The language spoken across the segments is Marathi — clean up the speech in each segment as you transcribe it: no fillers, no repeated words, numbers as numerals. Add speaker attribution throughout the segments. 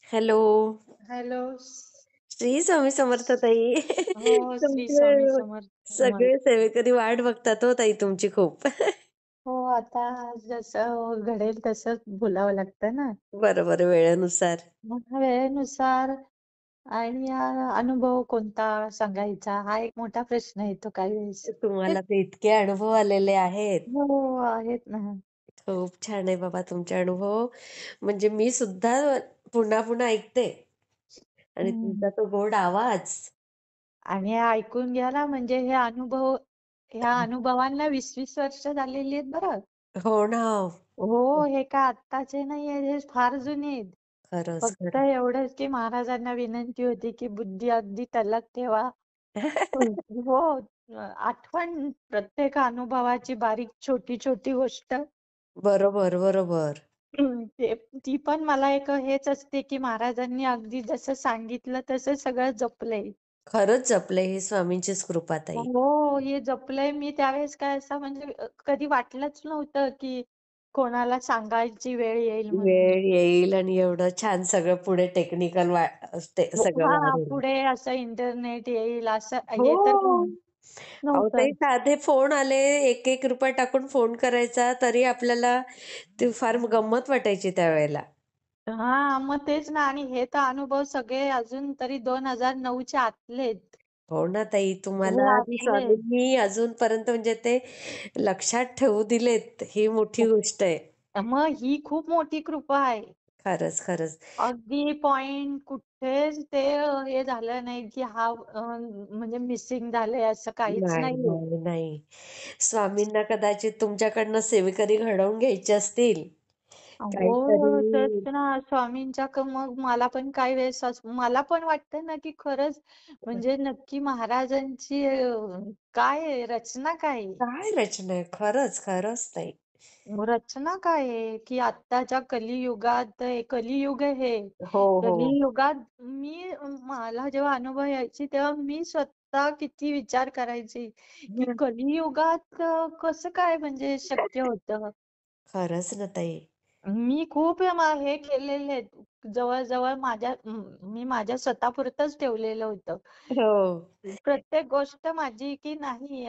Speaker 1: हॅलो.
Speaker 2: हॅलो.
Speaker 1: श्री स्वामी समर्थ ताई.
Speaker 2: हो, श्री स्वामी
Speaker 1: तुमचे
Speaker 2: समर्थ.
Speaker 1: सगळे सेवेकरी वाट बघतात हो ताई तुमची खूप.
Speaker 2: हो, आता जसं घडेल तसं बोलावं लागतं ना.
Speaker 1: बरोबर वेळेनुसार.
Speaker 2: मग वेळेनुसार आणि अनुभव कोणता सांगायचा हा एक मोठा प्रश्न येतो काही वेळेस.
Speaker 1: तुम्हाला तर इतके अनुभव आलेले आहेत.
Speaker 2: हो, आहेत ना.
Speaker 1: खूप छान आहे बाबा तुमचे अनुभव. म्हणजे मी सुद्धा पुन्हा-पुन्हा ऐकते आणि तुमचा
Speaker 2: हं.
Speaker 1: तो गोड आवाज.
Speaker 2: आणि हे ऐकून घ्या ना म्हणजे ह्या अनुभवांना 20-20 वर्ष झालेली आहेत बरं.
Speaker 1: हो ना.
Speaker 2: हो, हे काय आत्ताचे नाहीये, हे फार जुने आहेत.
Speaker 1: खरंच,
Speaker 2: फक्त
Speaker 1: खरंच.
Speaker 2: एवढंच की महाराजांना विनंती होती की बुद्धी अगदी तल्लख ठेवा. हं. हो. आठवण प्रत्येक अनुभवाची बारीक छोटी-छोटी गोष्ट
Speaker 1: बरोबर, बरोबर.
Speaker 2: ते ती पण मला एक हेच असते की महाराजांनी अगदी जसं सांगितलं तसं सगळं जपलंय.
Speaker 1: खरंच जपले ही स्वामींचीच कृपा ताई.
Speaker 2: हो, हे जपलंय मी त्यावेळेस काय असं म्हणजे कधी वाटलंच नव्हतं की कोणाला सांगायची वेळ येईल म्हणून.
Speaker 1: वेळ येईल आणि एवढं छान सगळं पुढे टेक्निकल ते सगळं
Speaker 2: हां,
Speaker 1: वाढेल.
Speaker 2: पुढे असं इंटरनेट येईल असं हे तर
Speaker 1: हो. अहो ताई
Speaker 2: नव्हतंच.
Speaker 1: साधे फोन आले, ₹1-1 टाकून फोन करायचा, तरी आपल्याला ती फार गंमत वाटायची त्यावेळेला.
Speaker 2: हां, मग तेच ना आणि हे तर अनुभव सगळे अजून तरी 2009 च्या आतलेत.
Speaker 1: हो ना ताई,
Speaker 2: हे
Speaker 1: तुम्हाला ती
Speaker 2: आतलेत.
Speaker 1: स्वामींनी अजूनपर्यंत म्हणजे ते लक्षात ठेवू दिलेत, ही मोठी गोष्ट आहे.
Speaker 2: मग ही खूप मोठी कृपा आहे.
Speaker 1: खरंच, खरंच.
Speaker 2: अगदी पॉइंट कुठेच ते हे झालं नाही, की म्हणजे मिसिंग झालंय असं काहीच
Speaker 1: नाही,
Speaker 2: नाहीये.
Speaker 1: नाही, नाही. स्वामींना कदाचित तुमच्याकडनं सेवेकरी घडवून घ्यायचे असतील.
Speaker 2: हो, तेच
Speaker 1: काहीतरी
Speaker 2: ना स्वामींच्या मग मला पण काही वेळेस मला पण वाटतं ना, की खरंच म्हणजे नक्की महाराजांची काय रचना काय आहे?
Speaker 1: काय रचना आहे. खरंच, खरंच ताई.
Speaker 2: रचना काय आहे, की आत्ताच्या कलियुगात कलियुग आहे हे.
Speaker 1: हो, हो.
Speaker 2: कलियुगात मला जेव्हा अनुभव यायचे तेव्हा मी स्वतः किती विचार करायचे, की
Speaker 1: हं.
Speaker 2: कलियुगात कसं काय म्हणजे शक्य होतं?
Speaker 1: खरंच ना ताई.
Speaker 2: मी खूप हे केलेले आहेत. जवळ-जवळ मी माझ्या स्वतःपुरतंच ठेवलेलं होतं.
Speaker 1: हो.
Speaker 2: प्रत्येक गोष्ट माझी की नाही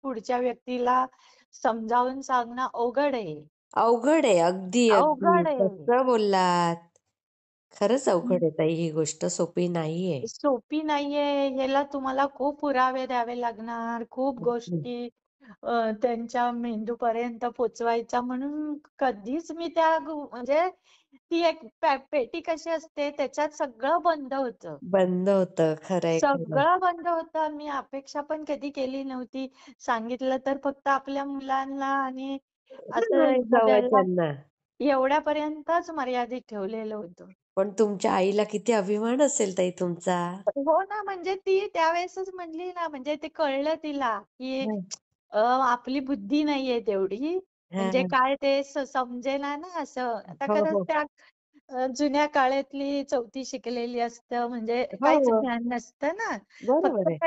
Speaker 2: पुढच्या व्यक्तीला समजावून सांगणं अवघड आहे.
Speaker 1: अवघड आहे. अगदी, अगदी.
Speaker 2: अवघड आहे.
Speaker 1: कसं बोललात. खरंच अवघड आहे ताई ही गोष्ट सोपी नाहीये.
Speaker 2: सोपी नाहीये. ह्याला तुम्हाला खूप पुरावे द्यावे लागणार. खूप
Speaker 1: हं.
Speaker 2: गोष्टी त्यांच्या मेंदूपर्यंत पोहोचवायच्या म्हणून कधीच मी म्हणजे ती एक पेटी कशी असते त्याच्यात सगळं बंद होतं.
Speaker 1: बंद होतं. खरंय, खरं.
Speaker 2: सगळं बंद होतं. मी अपेक्षा पण कधी केली नव्हती. सांगितलं तर फक्त आपल्या मुलांना आणि असं
Speaker 1: हं,
Speaker 2: एखाद्याला
Speaker 1: जवळच्यांना.
Speaker 2: एवढ्यापर्यंतच मर्यादित ठेवलेलं होतं.
Speaker 1: पण तुमच्या आईला किती अभिमान असेल ताई तुमचा.
Speaker 2: हो ना, म्हणजे ती त्यावेळेसच म्हणली ना, म्हणजे ते कळलं तिला, की
Speaker 1: हं.
Speaker 2: आपली बुद्धी नाहीये तेवढी. म्हणजे
Speaker 1: हां.
Speaker 2: काय ते समजेना ना असं. आता
Speaker 1: हो,
Speaker 2: खरंच
Speaker 1: हो.
Speaker 2: त्या जुन्या काळातली चौथी शिकलेली असतं म्हणजे काहीच
Speaker 1: हो.
Speaker 2: ज्ञान नसतं ना. फक्त
Speaker 1: बरोबर आहे.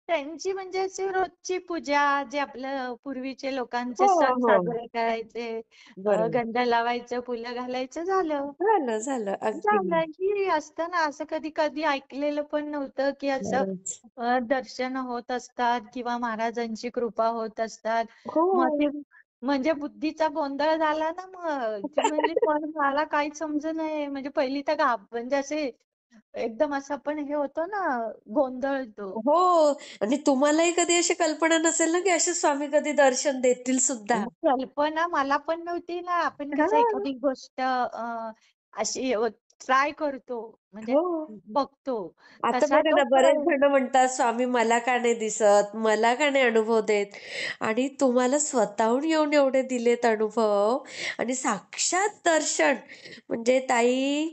Speaker 2: त्यांची म्हणजे अशी रोजची पूजा जे आपलं पूर्वीचे लोकांचे
Speaker 1: हो,
Speaker 2: सण
Speaker 1: हो.
Speaker 2: साजरे करायचे,
Speaker 1: बरोबर.
Speaker 2: गंध लावायचं, फुलं घालायचं झालं.
Speaker 1: झालं, झालं. अगदी.
Speaker 2: झालं. ही असतं ना असं कधी-कधी ऐकलेलं पण नव्हतं, की असं
Speaker 1: खरंच.
Speaker 2: दर्शन होत असतात किंवा महाराजांची कृपा होत असतात.
Speaker 1: हो.
Speaker 2: मग ते म्हणजे बुद्धीचा गोंधळ झाला ना मग. ती म्हणली, "पण मला काहीच समजेना म्हणजे पहिली तर म्हणजे असे एकदम असं आपण हे होतो ना गोंधळतो.
Speaker 1: हो. आणि तुम्हालाही कधी अशी कल्पना नसेल ना, की असे स्वामी कधी दर्शन देतील सुद्धा?
Speaker 2: कल्पना मला पण नव्हती ना. आपण कसं
Speaker 1: हां.
Speaker 2: एखादी गोष्ट अशी ट्राय करतो म्हणजे
Speaker 1: हो.
Speaker 2: बघतो.
Speaker 1: आता
Speaker 2: तसा
Speaker 1: बघा
Speaker 2: तो
Speaker 1: ना, बरेच जण म्हणतात, "स्वामी मला का नाही दिसत? मला का नाही अनुभव देत?" आणि तुम्हाला स्वतःहून येऊन एवढे दिलेत अनुभव आणि साक्षात दर्शन. म्हणजे ताई,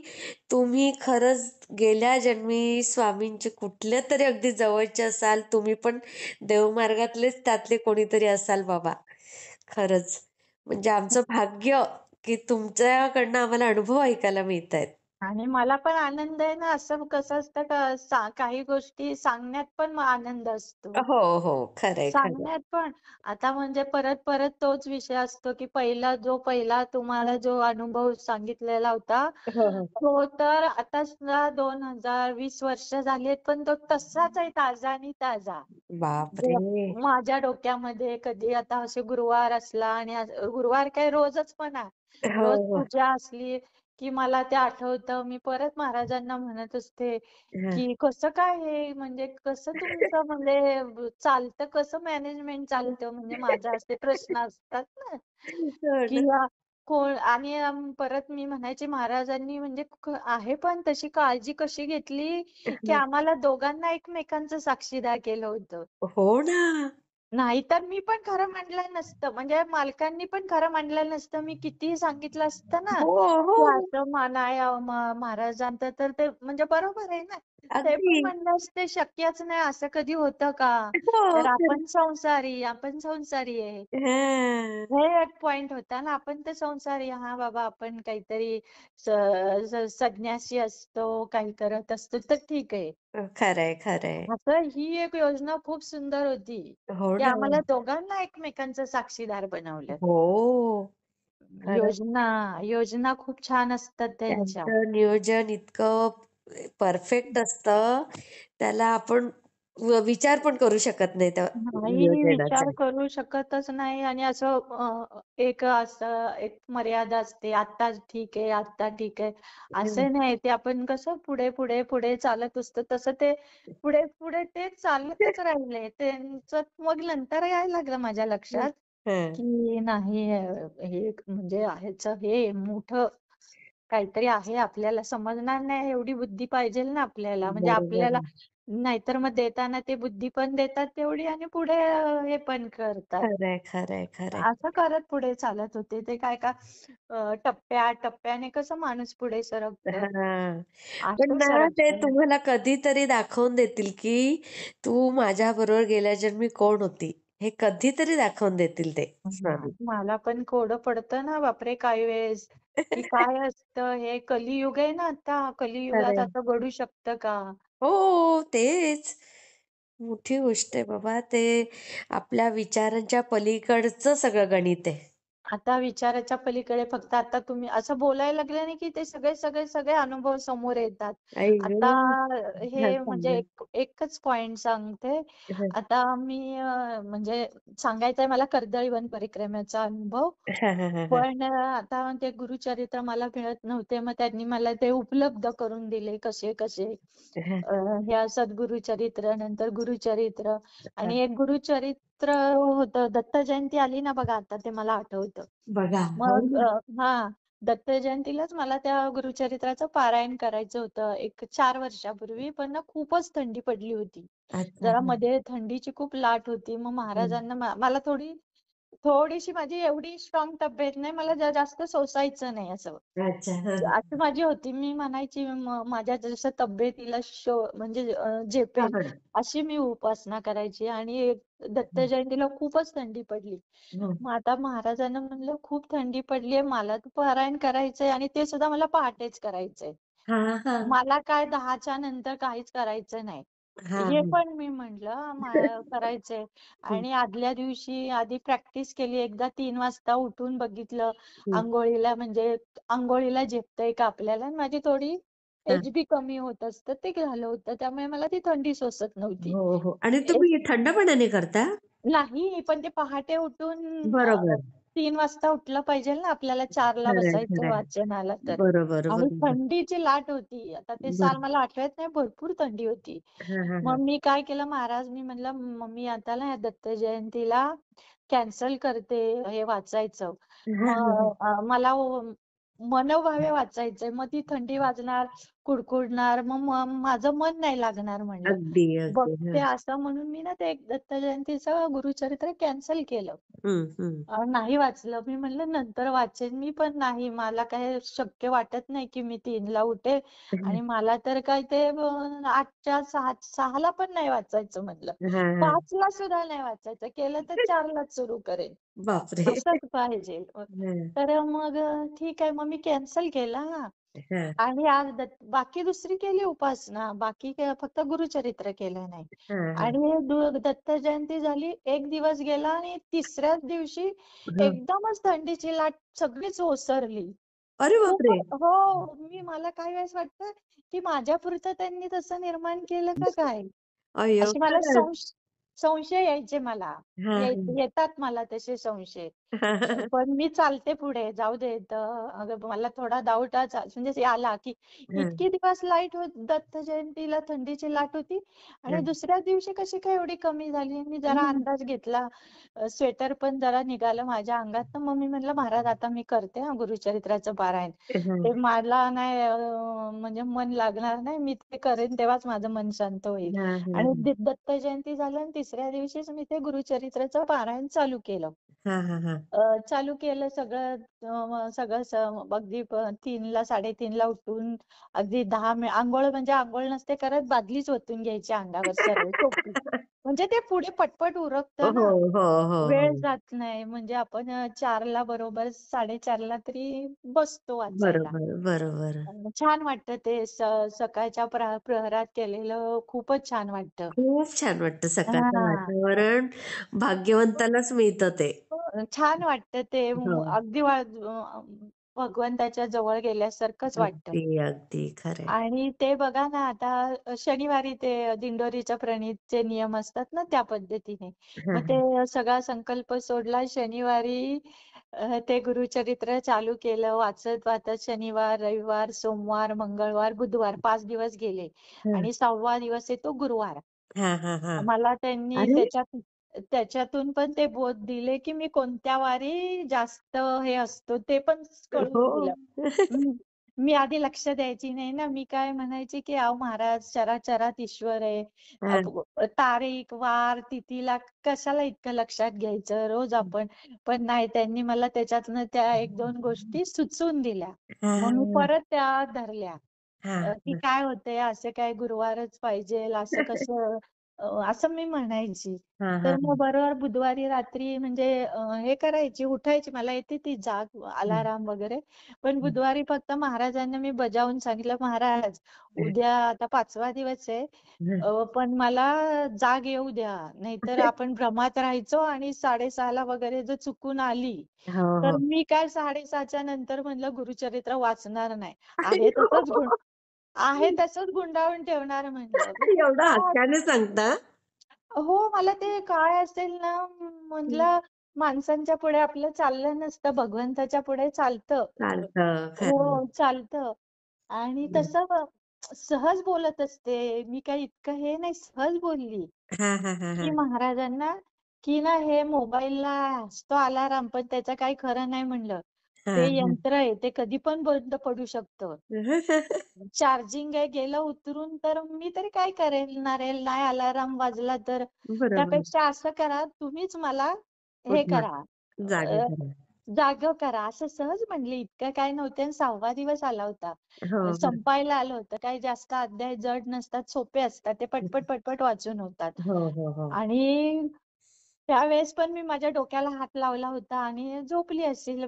Speaker 1: तुम्ही खरंच गेल्या जन्मी स्वामींचे कुठल्यातरी अगदी जवळचे असाल. तुम्ही पण देवमार्गातलेच त्यातले कोणीतरी असाल बाबा. खरंच. म्हणजे आमचं भाग्य, की तुमच्याकडनं आम्हाला अनुभव ऐकायला मिळतायत.
Speaker 2: आणि मला पण आनंद आहे ना, असं कसं असतं का काही गोष्टी सांगण्यात पण आनंद असतो.
Speaker 1: हो, हो. खरंय, खरंय.
Speaker 2: सांगण्यात पण आता म्हणजे परत परत तोच विषय असतो, की पहिला तुम्हाला जो अनुभव सांगितलेला होता,
Speaker 1: हो, हो.
Speaker 2: तो तर आता सुद्धा 2020 वर्ष झालीत, पण तो तसाच आहे ताजा आणि ताजा.
Speaker 1: बापरे!
Speaker 2: जे माझ्या डोक्यामध्ये कधी आता असे गुरुवार असला आणि गुरुवार काय रोजच म्हणा,
Speaker 1: हो,
Speaker 2: रोज
Speaker 1: हो.
Speaker 2: पूजा असली की मला ते आठवतं. मी परत महाराजांना म्हणत असते,
Speaker 1: हां.
Speaker 2: की कसं काय हे म्हणजे कसं तुमचं म्हणजे चालतं कसं मॅनेजमेंट चालतं म्हणजे माझा असे प्रश्न असतात ना,
Speaker 1: हो
Speaker 2: की
Speaker 1: ना.
Speaker 2: कोण आणि परत मी म्हणायचे महाराजांनी म्हणजे आहे पण तशी काळजी कशी घेतली, की
Speaker 1: हं.
Speaker 2: आम्हाला दोघांना एकमेकांचं साक्षीदार केलं होतं.
Speaker 1: हो ना.
Speaker 2: नाहीतर मी पण खरं म्हणलं नसतं. म्हणजे मालकांनी पण खरं म्हणलं नसतं. मी कितीही सांगितलं असतं ना,
Speaker 1: हो, हो.
Speaker 2: की असं नाही महाराजांचं तर ते म्हणजे बरोबर आहे ना. ते
Speaker 1: अगदी.
Speaker 2: पण म्हणलं असते शक्यच नाही असं कधी होतं का?
Speaker 1: हो,
Speaker 2: तर
Speaker 1: खरं.
Speaker 2: आपण संसारी आहे.
Speaker 1: हां.
Speaker 2: हे एक पॉइंट होता ना. आपण तर संसारी हां बाबा आपण काहीतरी स संन्यासी असतो, काही करत असतो तर ठीक आहे.
Speaker 1: खरंय, खरंय.
Speaker 2: असं ही एक योजना खूप सुंदर होती,
Speaker 1: हो
Speaker 2: की
Speaker 1: ना.
Speaker 2: आम्हाला दोघांना एकमेकांचं साक्षीदार बनवलं.
Speaker 1: हो. खरंच
Speaker 2: योजना योजना खूप छान असतात त्यांच्या.
Speaker 1: त्यांचं नियोजन इतकं परफेक्ट असतं, त्याला आपण विचार पण करू शकत नाही त्या
Speaker 2: नाही
Speaker 1: नियोजनाचा.
Speaker 2: विचार करू शकतच नाही आणि असं एक मर्यादा असते. आता ठीक आहे, आता ठीक आहे.
Speaker 1: हं.
Speaker 2: असं नाही ते आपण कसं पुढे चालत असतं तसं ते पुढे ते चालतच राहिले. त्यांचं मग नंतर यायला लागलं माझ्या
Speaker 1: हं.
Speaker 2: लक्षात,
Speaker 1: हां.
Speaker 2: की नाही हे म्हणजे ह्याचं हे मोठं काहीतरी आहे आपल्याला समजणार नाही एवढी बुद्धी पाहिजेल ना आपल्याला. म्हणजे
Speaker 1: बरोबर
Speaker 2: आपल्याला
Speaker 1: आहे.
Speaker 2: नाहीतर मग देताना ते बुद्धी पण देतात तेवढी आणि पुढे हे पण करतात.
Speaker 1: खरंय, खरंय, खरंय.
Speaker 2: असं करत पुढे चालत होते. ते काय का टप्प्याने कसं माणूस पुढे सरकतं,
Speaker 1: हां. पण
Speaker 2: असं
Speaker 1: ना ते
Speaker 2: सरकतं.
Speaker 1: तुम्हाला कधीतरी दाखवून देतील, की तू माझ्याबरोबर गेल्या जन्मी कोण होती. हे कधीतरी दाखवून देतील ते स्वामी.
Speaker 2: मला पण कोडं पडतं ना बापरे काही वेळेस, की काय असतं हे कलियुग आहे ना आता. कलियुगात
Speaker 1: खरंय.
Speaker 2: असं घडू शकतं का?
Speaker 1: हो, तेच. मोठी गोष्ट आहे बाबा. ते आपल्या विचारांच्या पलीकडचं सगळं गणित आहे.
Speaker 2: आता विचाराच्या पलीकडे फक्त आता तुम्ही असं बोलायला लागले ना, की ते सगळे अनुभव समोर येतात.
Speaker 1: आई
Speaker 2: आता
Speaker 1: गं! हां,
Speaker 2: हे म्हणजे
Speaker 1: सांगा.
Speaker 2: एकच पॉइंट सांगते.
Speaker 1: हं.
Speaker 2: आता मी म्हणजे सांगायचंय मला कर्दळीवन परिक्रमेचा अनुभव.
Speaker 1: हां, हां, हां, हां.
Speaker 2: पण आता ते गुरुचरित्र मला मिळत नव्हते. मग त्यांनी मला ते उपलब्ध करून दिले कसे-कसे.
Speaker 1: हां,
Speaker 2: अ, ह्या सद्गुरुचरित्र, नंतर गुरुचरित्र
Speaker 1: हां.
Speaker 2: आणि एक गुरुचरित्र होतं. दत्त जयंती आली ना बघा आता ते मला आठवतं.
Speaker 1: बघा. हो
Speaker 2: मग
Speaker 1: ना.
Speaker 2: हां, दत्त जयंतीलाच मला त्या गुरुचरित्राचं पारायण करायचं होतं. एक 4 वर्षापूर्वी. पण ना खूपच थंडी पडली होती.
Speaker 1: अच्छा.
Speaker 2: जरा
Speaker 1: हां.
Speaker 2: मध्ये थंडीची खूप लाट होती. मग
Speaker 1: हं.
Speaker 2: महाराजांना मला थोडीशी माझी एवढी स्ट्रॉंग तब्येत नाही. मला जास्त सोसायचं नाही असं.
Speaker 1: अच्छा. हां,
Speaker 2: अशी माझी होती. मी म्हणायची माझ्या जसं तब्येतीला म्हणजे
Speaker 1: हां,
Speaker 2: झेपेल
Speaker 1: हां.
Speaker 2: अशी मी उपासना करायची आणि दत्त
Speaker 1: हं,
Speaker 2: जयंतीला खूपच थंडी पडली.
Speaker 1: हं.
Speaker 2: मग आता महाराजांना म्हणलं खूप थंडी पडली आहे. मला तर पारायण करायचंय आणि ते सुद्धा मला पहाटेच करायचंय.
Speaker 1: हां, हां.
Speaker 2: मला काय 10च्या नंतर काहीच करायचं नाही.
Speaker 1: हां,
Speaker 2: हे
Speaker 1: हं.
Speaker 2: पण मी म्हटलं करायचंय
Speaker 1: हं,
Speaker 2: आणि आदल्या दिवशी आधी प्रॅक्टिस केली. एकदा 3 वाजता उठून बघितलं.
Speaker 1: हं.
Speaker 2: अंघोळीला झेपतंय का आपल्याला? आणि माझी थोडी
Speaker 1: हां.
Speaker 2: एचबी कमी होत असतं. ते झालं होतं. त्यामुळे मला ती थंडी सोसत नव्हती.
Speaker 1: हो, हो. आणि तुम्ही थंड पाण्याने करता?
Speaker 2: नाही, पण ते पहाटे उठून
Speaker 1: बरोबर.
Speaker 2: 3 वाजता उठलं पाहिजेल ना आपल्याला 4ला
Speaker 1: खरंय,
Speaker 2: बसायचं
Speaker 1: खरंय.
Speaker 2: वाचनाला तर.
Speaker 1: बरोबर,
Speaker 2: आणि
Speaker 1: बरोबर.
Speaker 2: थंडीची लाट होती. आता ते साल
Speaker 1: बरं.
Speaker 2: मला आठवत नाही भरपूर थंडी होती.
Speaker 1: हां, हां, हां.
Speaker 2: मग मी काय केलं मी म्हणलं मम्मी आता ना या दत्त जयंतीला कॅन्सल करते हे वाचायचं.
Speaker 1: हां, हां, हां.
Speaker 2: मग मला मनोभावे वाचायचंय. मग ती थंडी वाजणार, कुडकुडणार, मग माझं मन नाही लागणार म्हणलं.
Speaker 1: अगदी, अगदी.
Speaker 2: बघते
Speaker 1: हां.
Speaker 2: असं म्हणून मी ना ते दत्त जयंतीचं गुरुचरित्र कॅन्सल केलं.
Speaker 1: हं, हं.
Speaker 2: नाही वाचलं. मी म्हणलं नंतर वाचेन मी, पण नाही मला काही शक्य वाटत नाही की मी 3ला उठेल आणि मला तर काय ते 8च्या 6ला पण नाही वाचायचं म्हटलं.
Speaker 1: हां, हां.
Speaker 2: 5ला सुद्धा नाही वाचायचं. केलं तर 4लाच सुरू करेन.
Speaker 1: बापरे!
Speaker 2: असंच पाहिजे.
Speaker 1: हं,
Speaker 2: तर मग ठीक आहे, मग मी कॅन्सल केला हां.
Speaker 1: हं,
Speaker 2: आणि आज बाकी दुसरी केली उपासना. बाकी काय फक्त गुरुचरित्र केलं नाही.
Speaker 1: हं, हं,
Speaker 2: आणि दत्त जयंती झाली. एक दिवस गेला आणि तिसऱ्याच दिवशी
Speaker 1: हं.
Speaker 2: एकदमच थंडीची लाट सगळीच ओसरली.
Speaker 1: अरे
Speaker 2: खूप
Speaker 1: बापरे!
Speaker 2: हो. मला काही वेळेस वाटतं, की माझ्यापुरतं त्यांनी तसं निर्माण केलं का काय?
Speaker 1: अय्यो!
Speaker 2: अशी मला
Speaker 1: खरंच.
Speaker 2: संशय यायचे मला.
Speaker 1: हां, हां.
Speaker 2: येतात मला तसे संशय. पण मी चालते पुढे. जाऊ दे. अगं मला थोडा डाऊटच म्हणजे आला, की
Speaker 1: हं,
Speaker 2: इतके दिवस लाईट दत्त जयंतीला थंडीची लाट होती आणि
Speaker 1: हं.
Speaker 2: दुसऱ्या दिवशी कशी काय एवढी कमी झाली? मी जरा
Speaker 1: हं,
Speaker 2: अंदाज घेतला. स्वेटर पण जरा निघालं माझ्या अंगात. तर मग मी म्हटलं, "महाराज आता मी करते हां गुरुचरित्राचं पारायण."
Speaker 1: हं.
Speaker 2: ते मला नाही म्हणजे मन लागणार नाही. मी ते करेन तेव्हाच माझं मन शांत होईल.
Speaker 1: हां, हां,
Speaker 2: आणि
Speaker 1: हां.
Speaker 2: दत्त जयंती झालं आणि तिसऱ्या दिवशीच मी ते गुरुचरित्राचं पारायण चालू केलं.
Speaker 1: हां, हां, हां.
Speaker 2: चालू केलं सगळं. मग सगळं अगदी 3ला 3:30ला उठून अगदी 10 अंघोळ म्हणजे अंघोळ नसते करत, बादलीच ओतून घ्यायची अंगावर सरळ टोपी. म्हणजे ते पुढे पटपट
Speaker 1: हो,
Speaker 2: उरकतं ना.
Speaker 1: हो, हो,
Speaker 2: वेळ
Speaker 1: हो.
Speaker 2: जात नाही. म्हणजे आपण 4ला बरोबर 4:30ला तरी बसतो वाचायला.
Speaker 1: बरोबर, बरोबर.
Speaker 2: छान वाटतं ते सकाळच्या प्रहरात केलेलं खूपच छान वाटतं.
Speaker 1: खूप छान वाटतं सकाळचं
Speaker 2: हां.
Speaker 1: वातावरण. भाग्यवंतालाच मिळतं ते.
Speaker 2: छान वाटतं ते
Speaker 1: हो.
Speaker 2: अगदी भगवंताच्या जवळ गेल्यासारखंच वाटतं.
Speaker 1: अगदी, अगदी खरं आहे.
Speaker 2: आणि ते बघा ना आता शनिवारी ते दिंडोरीच्या प्रणीतचे नियम असतात ना त्या पद्धतीने.
Speaker 1: हां,
Speaker 2: मग
Speaker 1: हां.
Speaker 2: ते सगळा संकल्प सोडला. शनिवारी ते गुरुचरित्र चालू केलं. वाचत वाचत शनिवार, रविवार, सोमवार, मंगळवार, बुधवार 5 दिवस गेले.
Speaker 1: हां.
Speaker 2: आणि 6वा दिवस येतो गुरुवार.
Speaker 1: हां, हां, हां.
Speaker 2: मला त्यांनी
Speaker 1: अरे!
Speaker 2: त्याच्यातून पण ते बोध दिले, की मी कोणत्या वारी जास्त हे असतो ते पण
Speaker 1: हो.
Speaker 2: कळून दिलं. हं. मी आधी लक्ष द्यायची नाही ना. मी काय म्हणायची, की "अहो महाराज चराचरात ईश्वर आहे.
Speaker 1: हां.
Speaker 2: तारीख, वार, तिथीला कशाला इतकं लक्षात घ्यायचं रोज आपण." पण नाही त्यांनी मला त्याच्यातनं त्या 1-2 गोष्टी सुचवून दिल्या. मग मी
Speaker 1: हां,
Speaker 2: परत त्या धरल्या.
Speaker 1: हां,
Speaker 2: की
Speaker 1: हां.
Speaker 2: काय होतंय असं काय गुरुवारच पाहिजेल असं कसं असं मी म्हणायची.
Speaker 1: हां,
Speaker 2: तर
Speaker 1: हां,
Speaker 2: मग
Speaker 1: हां.
Speaker 2: बरोबर बुधवारी रात्री म्हणजे हे करायची, उठायची. मला येते ती जाग,
Speaker 1: हं,
Speaker 2: अलार्म वगैरे. पण
Speaker 1: हं.
Speaker 2: बुधवारी फक्त महाराजांना मी बजावून सांगितलं, "महाराज, उद्या आता 5वा दिवस आहे.
Speaker 1: हं.
Speaker 2: पण मला जाग येऊ द्या. नाहीतर आपण भ्रमात राहायचो आणि 6:30ला वगैरे जर चुकून आली,
Speaker 1: हो,
Speaker 2: तर
Speaker 1: हो.
Speaker 2: मी काय 6:30च्या नंतर म्हणलं गुरुचरित्र वाचणार नाही.
Speaker 1: आई
Speaker 2: आहे तसंच
Speaker 1: गं!
Speaker 2: आहे तसंच गुंडाळून ठेवणार म्हणलं. मग ते
Speaker 1: एवढं
Speaker 2: काय
Speaker 1: हक्काने सांगता?
Speaker 2: हो, मला ते काय असेल ना,
Speaker 1: हं.
Speaker 2: म्हटलं माणसांच्या पुढे आपलं चाललं नसतं, भगवंताच्या पुढे चालतं.
Speaker 1: चालतं. खरं आहे.
Speaker 2: हो, चालतं. आणि
Speaker 1: हं.
Speaker 2: तसं सहज बोलत असते. मी काही इतकं हे नाही, सहज बोलली,
Speaker 1: हां, हां, हां,
Speaker 2: की
Speaker 1: हां.
Speaker 2: महाराजांना, की ना हे मोबाईलला असतो अलार्म, पण त्याचं काही खरं नाही म्हणलं. ते
Speaker 1: हां, हां.
Speaker 2: यंत्र आहे, ते कधी पण बंद पडू शकतं. चार्जिंग आहे गेलं उतरून तर मी तरी काय करणार आहे, नाही अलार्म वाजला तर.
Speaker 1: बरोबर.
Speaker 2: त्यापेक्षा असं करा, तुम्हीच मला हे
Speaker 1: उठवा.
Speaker 2: करा,
Speaker 1: जागा
Speaker 2: अ,
Speaker 1: करा.
Speaker 2: जागं करा. असं सहज म्हणले, इतकं काय नव्हतं आणि 6वा दिवस आला होता.
Speaker 1: हो, हो.
Speaker 2: संपायला आलं होतं. काही जास्त अध्याय जड नसतात, सोपे असतात. ते पटपट, पटपट वाचून होतात.
Speaker 1: हो, हो, हो.
Speaker 2: आणि त्यावेळेस पण मी माझ्या डोक्याला हात लावला होता आणि झोपली असेल.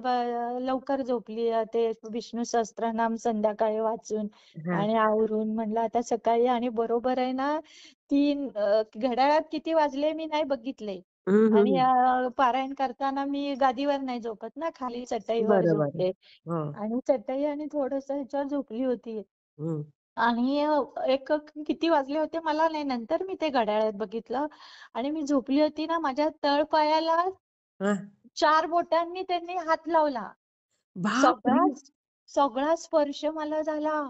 Speaker 2: लवकर झोपली. ते विष्णू सहस्त्रनाम संध्याकाळी वाचून
Speaker 1: हां.
Speaker 2: आणि आवरून म्हणलं आता सकाळी. आणि बरोबर आहे ना 3 घड्याळात किती वाजले मी नाही बघितले.
Speaker 1: हं,
Speaker 2: आणि
Speaker 1: हं.
Speaker 2: पारायण करताना मी गादीवर नाही झोपत ना, खाली चटईवर
Speaker 1: बरोबर.
Speaker 2: झोपते.
Speaker 1: हो.
Speaker 2: आणि चटई आणि थोडंसं ह्याच्यावर झोपली होती.
Speaker 1: हं.
Speaker 2: आणि किती वाजले होते मला नाही. नंतर मी ते घड्याळात बघितलं आणि मी झोपली होती ना, माझ्या तळपायाला
Speaker 1: हां.
Speaker 2: 4 बोटांनी त्यांनी हात लावला.
Speaker 1: बापरे!
Speaker 2: सगळा सगळा स्पर्श मला झाला.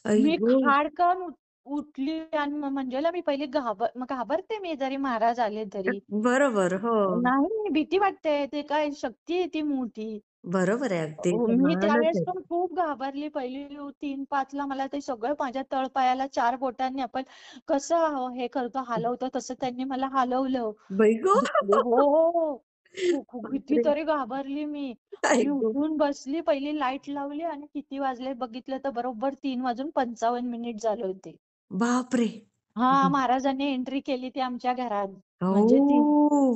Speaker 1: आई
Speaker 2: मी
Speaker 1: गं!
Speaker 2: खाडकन उठली आणि मंजुळा मी पहिली घाबरते मी जरी महाराज आले तरी.
Speaker 1: बरोबर. हो.
Speaker 2: नाही भीती वाटते. ते काय शक्ती आहे ती मोठी.
Speaker 1: बरोबर आहे. अगदी ते
Speaker 2: मी
Speaker 1: महानच
Speaker 2: त्यावेळेस
Speaker 1: आहे.
Speaker 2: पण खूप घाबरली. पहिली 3-5 ला मला ते सगळं माझ्या तळपायाला 4 बोटांनी आपण कसं हे करतो, हलवतो तसं त्यांनी मला हलवलं.
Speaker 1: बाई गं!
Speaker 2: हो, हो. खूप
Speaker 1: बापरे!
Speaker 2: कितीतरी घाबरली मी.
Speaker 1: आई
Speaker 2: आणि
Speaker 1: गं!
Speaker 2: उठून बसली. पहिली लाईट लावली आणि किती वाजले बघितलं तर बरोबर 3:55 झाले होते.
Speaker 1: बापरे!
Speaker 2: हां, महाराजांनी एंट्री केली ती आमच्या घरात. म्हणजे ती
Speaker 1: ओह!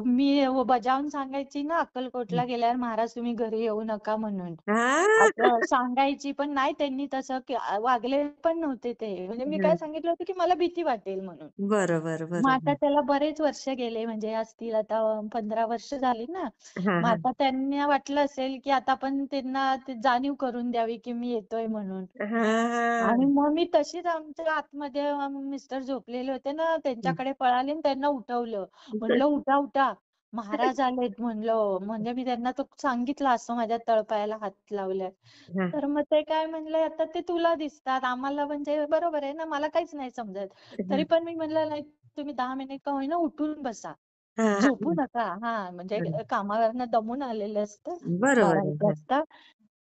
Speaker 2: मी बजावून सांगायची ना अक्कलकोटला गेल्यावर महाराज तुम्ही घरी येऊ नका म्हणून.
Speaker 1: हा.
Speaker 2: असं सांगायची पण नाही त्यांनी तसं वागले पण नव्हते ते. म्हणजे मी काय सांगितलं होतं की मला भीती वाटेल म्हणून.
Speaker 1: बरोबर
Speaker 2: मग आता
Speaker 1: बरोबर.
Speaker 2: त्याला बरेच वर्ष गेले म्हणजे असतील आता 15 वर्ष झाली ना.
Speaker 1: हा
Speaker 2: मग
Speaker 1: हा
Speaker 2: आता त्यांना वाटलं असेल की आता पण त्यांना ते जाणीव करून द्यावी की मी येतोय म्हणून.
Speaker 1: हा हा.
Speaker 2: आणि मग मी तशीच आमच्या आतमध्ये मिस्टर झोपलेले होते ना त्यांच्याकडे पळाले आणि त्यांना उठवलं. म्हणलं उठा उठा महाराज आलेत म्हणलं. म्हणजे मी त्यांना तो सांगितलं असं माझ्या तळपायाला हात लावलाय.
Speaker 1: हा
Speaker 2: तर मग ते काय म्हणले आता ते तुला दिसतात आम्हाला म्हणजे बरोबर आहे ना मला काहीच नाही समजत. तरी पण मी म्हणलं नाही तुम्ही 10 मिनिट का होईना उठून बसा.
Speaker 1: हा हा.
Speaker 2: झोपू नका. हा म्हणजे कामावरनं दमून आलेले असतात
Speaker 1: बरोबर
Speaker 2: 12
Speaker 1: आहे.
Speaker 2: एक
Speaker 1: हा.
Speaker 2: वाजता.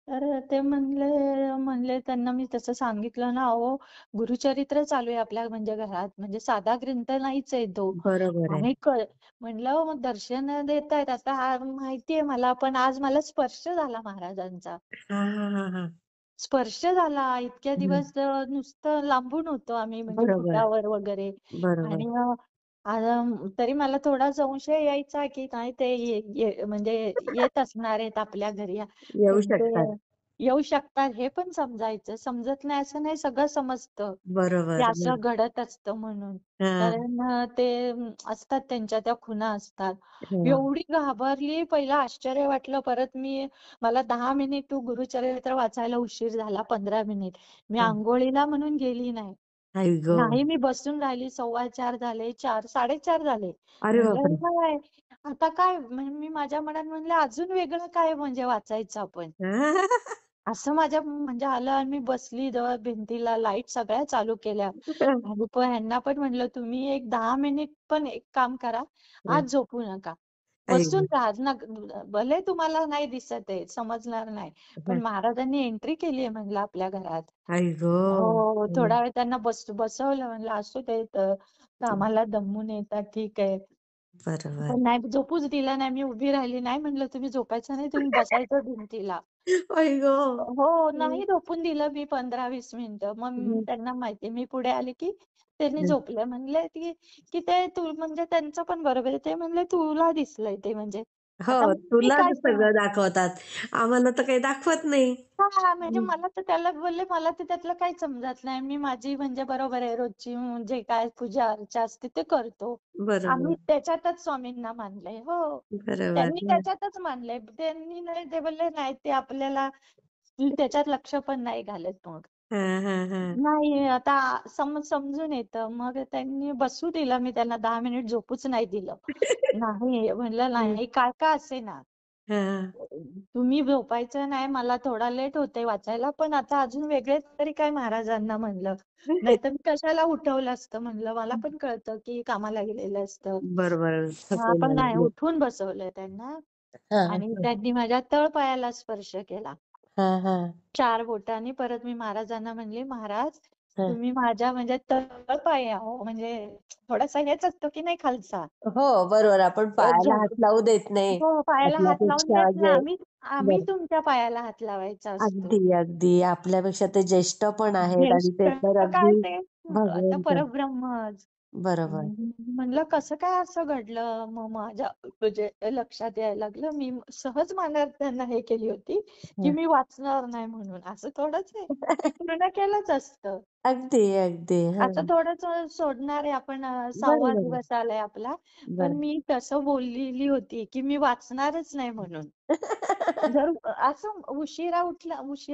Speaker 2: तर ते म्हणले म्हणले त्यांना मी तसं सांगितलं ना अहो गुरुचरित्र चालू आहे आपल्या म्हणजे घरात म्हणजे साधा ग्रंथ नाहीच आहे तो.
Speaker 1: बरोबर आहे.
Speaker 2: आणि म्हणलं मग दर्शन देतायत आता माहितीये मला पण आज मला स्पर्श झाला महाराजांचा.
Speaker 1: हा हा हा हा.
Speaker 2: स्पर्श झाला इतक्या
Speaker 1: हम्म.
Speaker 2: दिवस नुसतं लांबून होतो आम्ही म्हणजे
Speaker 1: बरोबर
Speaker 2: फुटावर वगैरे.
Speaker 1: बरोबर.
Speaker 2: आणि तरी मला थोडा संशय यायचा की काय ते म्हणजे येत असणार आहेत आपल्या घरी
Speaker 1: येऊ शकतात.
Speaker 2: कोणते येऊ शकतात हे पण समजायचं. समजत नाही असं नाही सगळं समजतं की
Speaker 1: बरोबर.
Speaker 2: असं घडत असतं म्हणून.
Speaker 1: हा
Speaker 2: कारण ते असतात त्यांच्या त्या खुणा असतात.
Speaker 1: हा.
Speaker 2: एवढी घाबरली पहिलं आश्चर्य वाटलं परत मला 10 मिनिट तू गुरुचरित्र वाचायला उशीर झाला 15 मिनिट. मी
Speaker 1: हा.
Speaker 2: आंघोळीला म्हणून गेली नाही.
Speaker 1: आई गो.
Speaker 2: नाही मी बसून राहिली 4:15 झाले 4 साडेचार झाले.
Speaker 1: अरे
Speaker 2: म्हणलं
Speaker 1: बापरे.
Speaker 2: काय आता काय मी माझ्या मनात म्हणलं अजून वेगळं काय म्हणजे वाचायचं आपण. असं माझ्या म्हणजे आलं आणि मी बसली जवळ भिंतीला लाईट सगळ्या चालू केल्या. आणि पण ह्यांना पण म्हणलं तुम्ही एक 10 मिनिट पण एक काम करा आज झोपू नका.
Speaker 1: आई
Speaker 2: बसून
Speaker 1: गो.
Speaker 2: राहा ना भले तुम्हाला नाही दिसत आहे समजणार नाही. पण महाराजांनी एंट्री केली आहे म्हणलं आपल्या घरात.
Speaker 1: आई गो.
Speaker 2: हो थोडा वेळ त्यांना बसवलं म्हणलं असू दे कामाला दमून येतात ठीक आहे.
Speaker 1: बरोबर.
Speaker 2: पण नाही झोपूच दिलं नाही मी उभी राहिली नाही म्हणलं तुम्ही झोपायचं नाही तुम्ही बसायचं भिंतीला.
Speaker 1: आई गो.
Speaker 2: हो नाही झोपून दिलं मी 15-20 मिनिटं. मग त्यांना माहिती मी पुढे आले की त्यांनी झोपले. म्हणले की की ते तू म्हणजे त्यांचं पण बरोबर आहे. ते म्हणले तुला दिसलंय ते म्हणजे.
Speaker 1: हो,
Speaker 2: आता मी
Speaker 1: तुला
Speaker 2: काय
Speaker 1: सगळं दाखवतात. आम्हाला तर काही दाखवत नाही.
Speaker 2: म्हणजे मला तर त्याला बोलले मला तर त्यातलं काही समजत नाही. मी माझी म्हणजे बरोबर आहे रोजची जे काय पूजा अर्चा असते ते करतो. आम्ही
Speaker 1: बरोबर,
Speaker 2: त्याच्यातच स्वामींना मानलंय. हो.
Speaker 1: बरोबर.
Speaker 2: त्यांनी त्याच्यातच मानलंय. त्यांनी नाही ते बोलले नाही ते आपल्याला त्याच्यात लक्ष पण नाही घालत मग.
Speaker 1: हां, हां, हां.
Speaker 2: नाही आता समजून येतं. मग त्यांनी बसू दिलं मी त्यांना 10 मिनिट झोपूच नाही दिलं. नाही म्हणलं
Speaker 1: हं.
Speaker 2: नाही काय का असेना.
Speaker 1: हां.
Speaker 2: तुम्ही झोपायचं नाही मला थोडा लेट होतंय वाचायला पण आता अजून वेगळे तरी काय महाराजांना म्हणलं. नाहीतर मी कशाला उठवलं असतं म्हणलं मला पण कळतं की कामाला गेलेलं असतं.
Speaker 1: बरोबर.
Speaker 2: पण
Speaker 1: थकून
Speaker 2: नाही
Speaker 1: आलेले.
Speaker 2: उठून बसवलंय त्यांना.
Speaker 1: हां,
Speaker 2: आणि
Speaker 1: हां.
Speaker 2: त्यांनी माझ्या तळपायाला स्पर्श केला.
Speaker 1: हां, हां.
Speaker 2: 4 बोटांनी परत मी महाराजांना म्हणले महाराज
Speaker 1: हां.
Speaker 2: तुम्ही माझ्या म्हणजे तळपाय अहो म्हणजे थोडासा हेच असतो की नाही खालचा.
Speaker 1: हो, बरोबर. आपण पायाला
Speaker 2: झोप
Speaker 1: हात लावू देत नाही.
Speaker 2: हो पायाला हात लावून
Speaker 1: आपल्यापेक्षा
Speaker 2: देत ना
Speaker 1: जे
Speaker 2: आम्ही
Speaker 1: बरं.
Speaker 2: तुमच्या पायाला हात लावायचा असतो.
Speaker 1: अगदी, अगदी. आपल्यापेक्षा ते ज्येष्ठ पण आहेत आणि
Speaker 2: ज्येष्ठ
Speaker 1: ते तर
Speaker 2: काय
Speaker 1: अगदी
Speaker 2: ते आता
Speaker 1: भगवंत.
Speaker 2: परब्रह्मच.
Speaker 1: बरोबर.
Speaker 2: म्हणलं कसं काय असं घडलं मग माझ्या म्हणजे लक्षात यायला लागलं मी सहज मनात त्यांना हे केली होती की
Speaker 1: हं.
Speaker 2: मी वाचणार नाही म्हणून असं थोडंच आहे ते पूर्ण केलंच असतं.
Speaker 1: अगदी, अगदी.
Speaker 2: असं
Speaker 1: हां.
Speaker 2: थोडंच सोडणार आहे आपण 6वा
Speaker 1: बरोबर आहे.
Speaker 2: दिवस आलाय आपला. पण
Speaker 1: बरं.
Speaker 2: मी तसं बोललेली होती की मी वाचणारच नाही म्हणून. जर असं उशिरा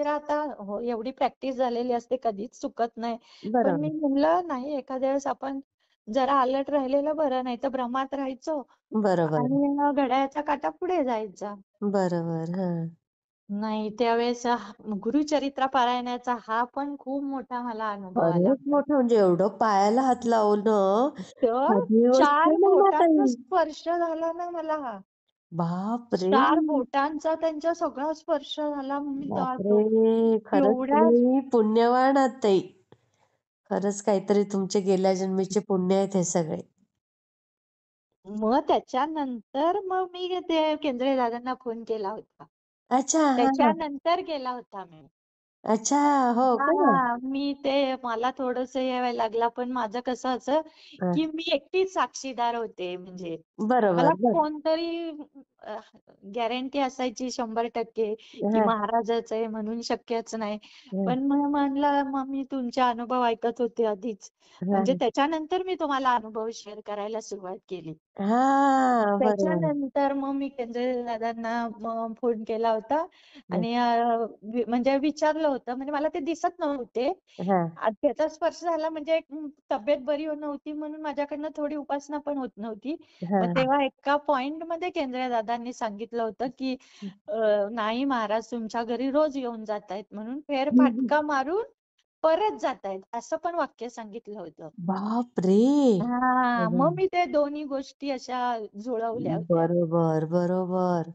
Speaker 2: आता हो एवढी प्रॅक्टिस झालेली असते कधीच चुकत नाही. पण मी
Speaker 1: बरोबर.
Speaker 2: म्हणलं नाही एखाद्या वेळेस आपण जरा अलर्ट राहिलेलं बरं नाही तर भ्रमात राहायचो
Speaker 1: बरोबर.
Speaker 2: आणि घड्याळाचा काटा पुढे जायचा.
Speaker 1: बरोबर. हां.
Speaker 2: नाही त्यावेळेस गुरुचरित्र पारायणाचा हा पण खूप मोठा मला अनुभव आला.
Speaker 1: खरंच मोठं म्हणजे एवढं पायाला हात लावणं
Speaker 2: तर
Speaker 1: साधी गोष्ट
Speaker 2: 4
Speaker 1: नाही ना
Speaker 2: बोटांचा
Speaker 1: ताई.
Speaker 2: स्पर्श झाला ना मला.
Speaker 1: बापरे!
Speaker 2: 4 बोटांचा त्यांच्या सगळा स्पर्श झाला. मी तो
Speaker 1: बापरे! खरंच
Speaker 2: एवढ्या
Speaker 1: तुम्ही पुण्यवान आहात ताई. खरंच काहीतरी तुमचे गेल्या जन्मीचे पुण्य आहेत हे सगळे.
Speaker 2: मग त्याच्यानंतर मग मी ते केंद्रे दादांना फोन केला होता.
Speaker 1: अच्छा. हां, हां.
Speaker 2: त्याच्यानंतर केला होता मी.
Speaker 1: अच्छा, हो का?
Speaker 2: हा, मी ते मला थोडस हे व्हायला लागला, पण माझं कसं असं
Speaker 1: हं,
Speaker 2: की मी एकटीच साक्षीदार होते. म्हणजे मला
Speaker 1: बरोबर बर.
Speaker 2: कोणतरी गॅरंटी असायची 100% की
Speaker 1: हं,
Speaker 2: महाराजाचं आहे म्हणून शक्यच नाही.
Speaker 1: हं,
Speaker 2: पण मग म्हणलं, मग मी तुमचे अनुभव ऐकत होते आधीच, म्हणजे
Speaker 1: हं.
Speaker 2: त्याच्यानंतर मी तुम्हाला अनुभव शेअर करायला सुरुवात केली.
Speaker 1: हा, बरोबर.
Speaker 2: त्याच्यानंतर मग मी केंद्रे दादांना मग फोन केला होता
Speaker 1: हं,
Speaker 2: आणि म्हणजे विचारलं होतं. म्हणजे मला ते दिसत नव्हते.
Speaker 1: हं,
Speaker 2: त्याचा स्पर्श झाला म्हणजे एक तब्येत बरी नव्हती म्हणून माझ्याकडनं थोडी उपासना पण होत नव्हती. मग
Speaker 1: हं.
Speaker 2: तेव्हा एका पॉइंट मध्ये केंद्रे दादांनी सांगितलं होतं की नाही महाराज तुमच्या घरी रोज येऊन जात आहेत म्हणून फेरफाटका मारून परत जात आहेत, असं पण वाक्य सांगितलं होतं.
Speaker 1: बापरे!
Speaker 2: हा, मग
Speaker 1: हं.
Speaker 2: मी ते दोन्ही गोष्टी अशा जुळवल्या होत्या.
Speaker 1: बरोबर, बरोबर.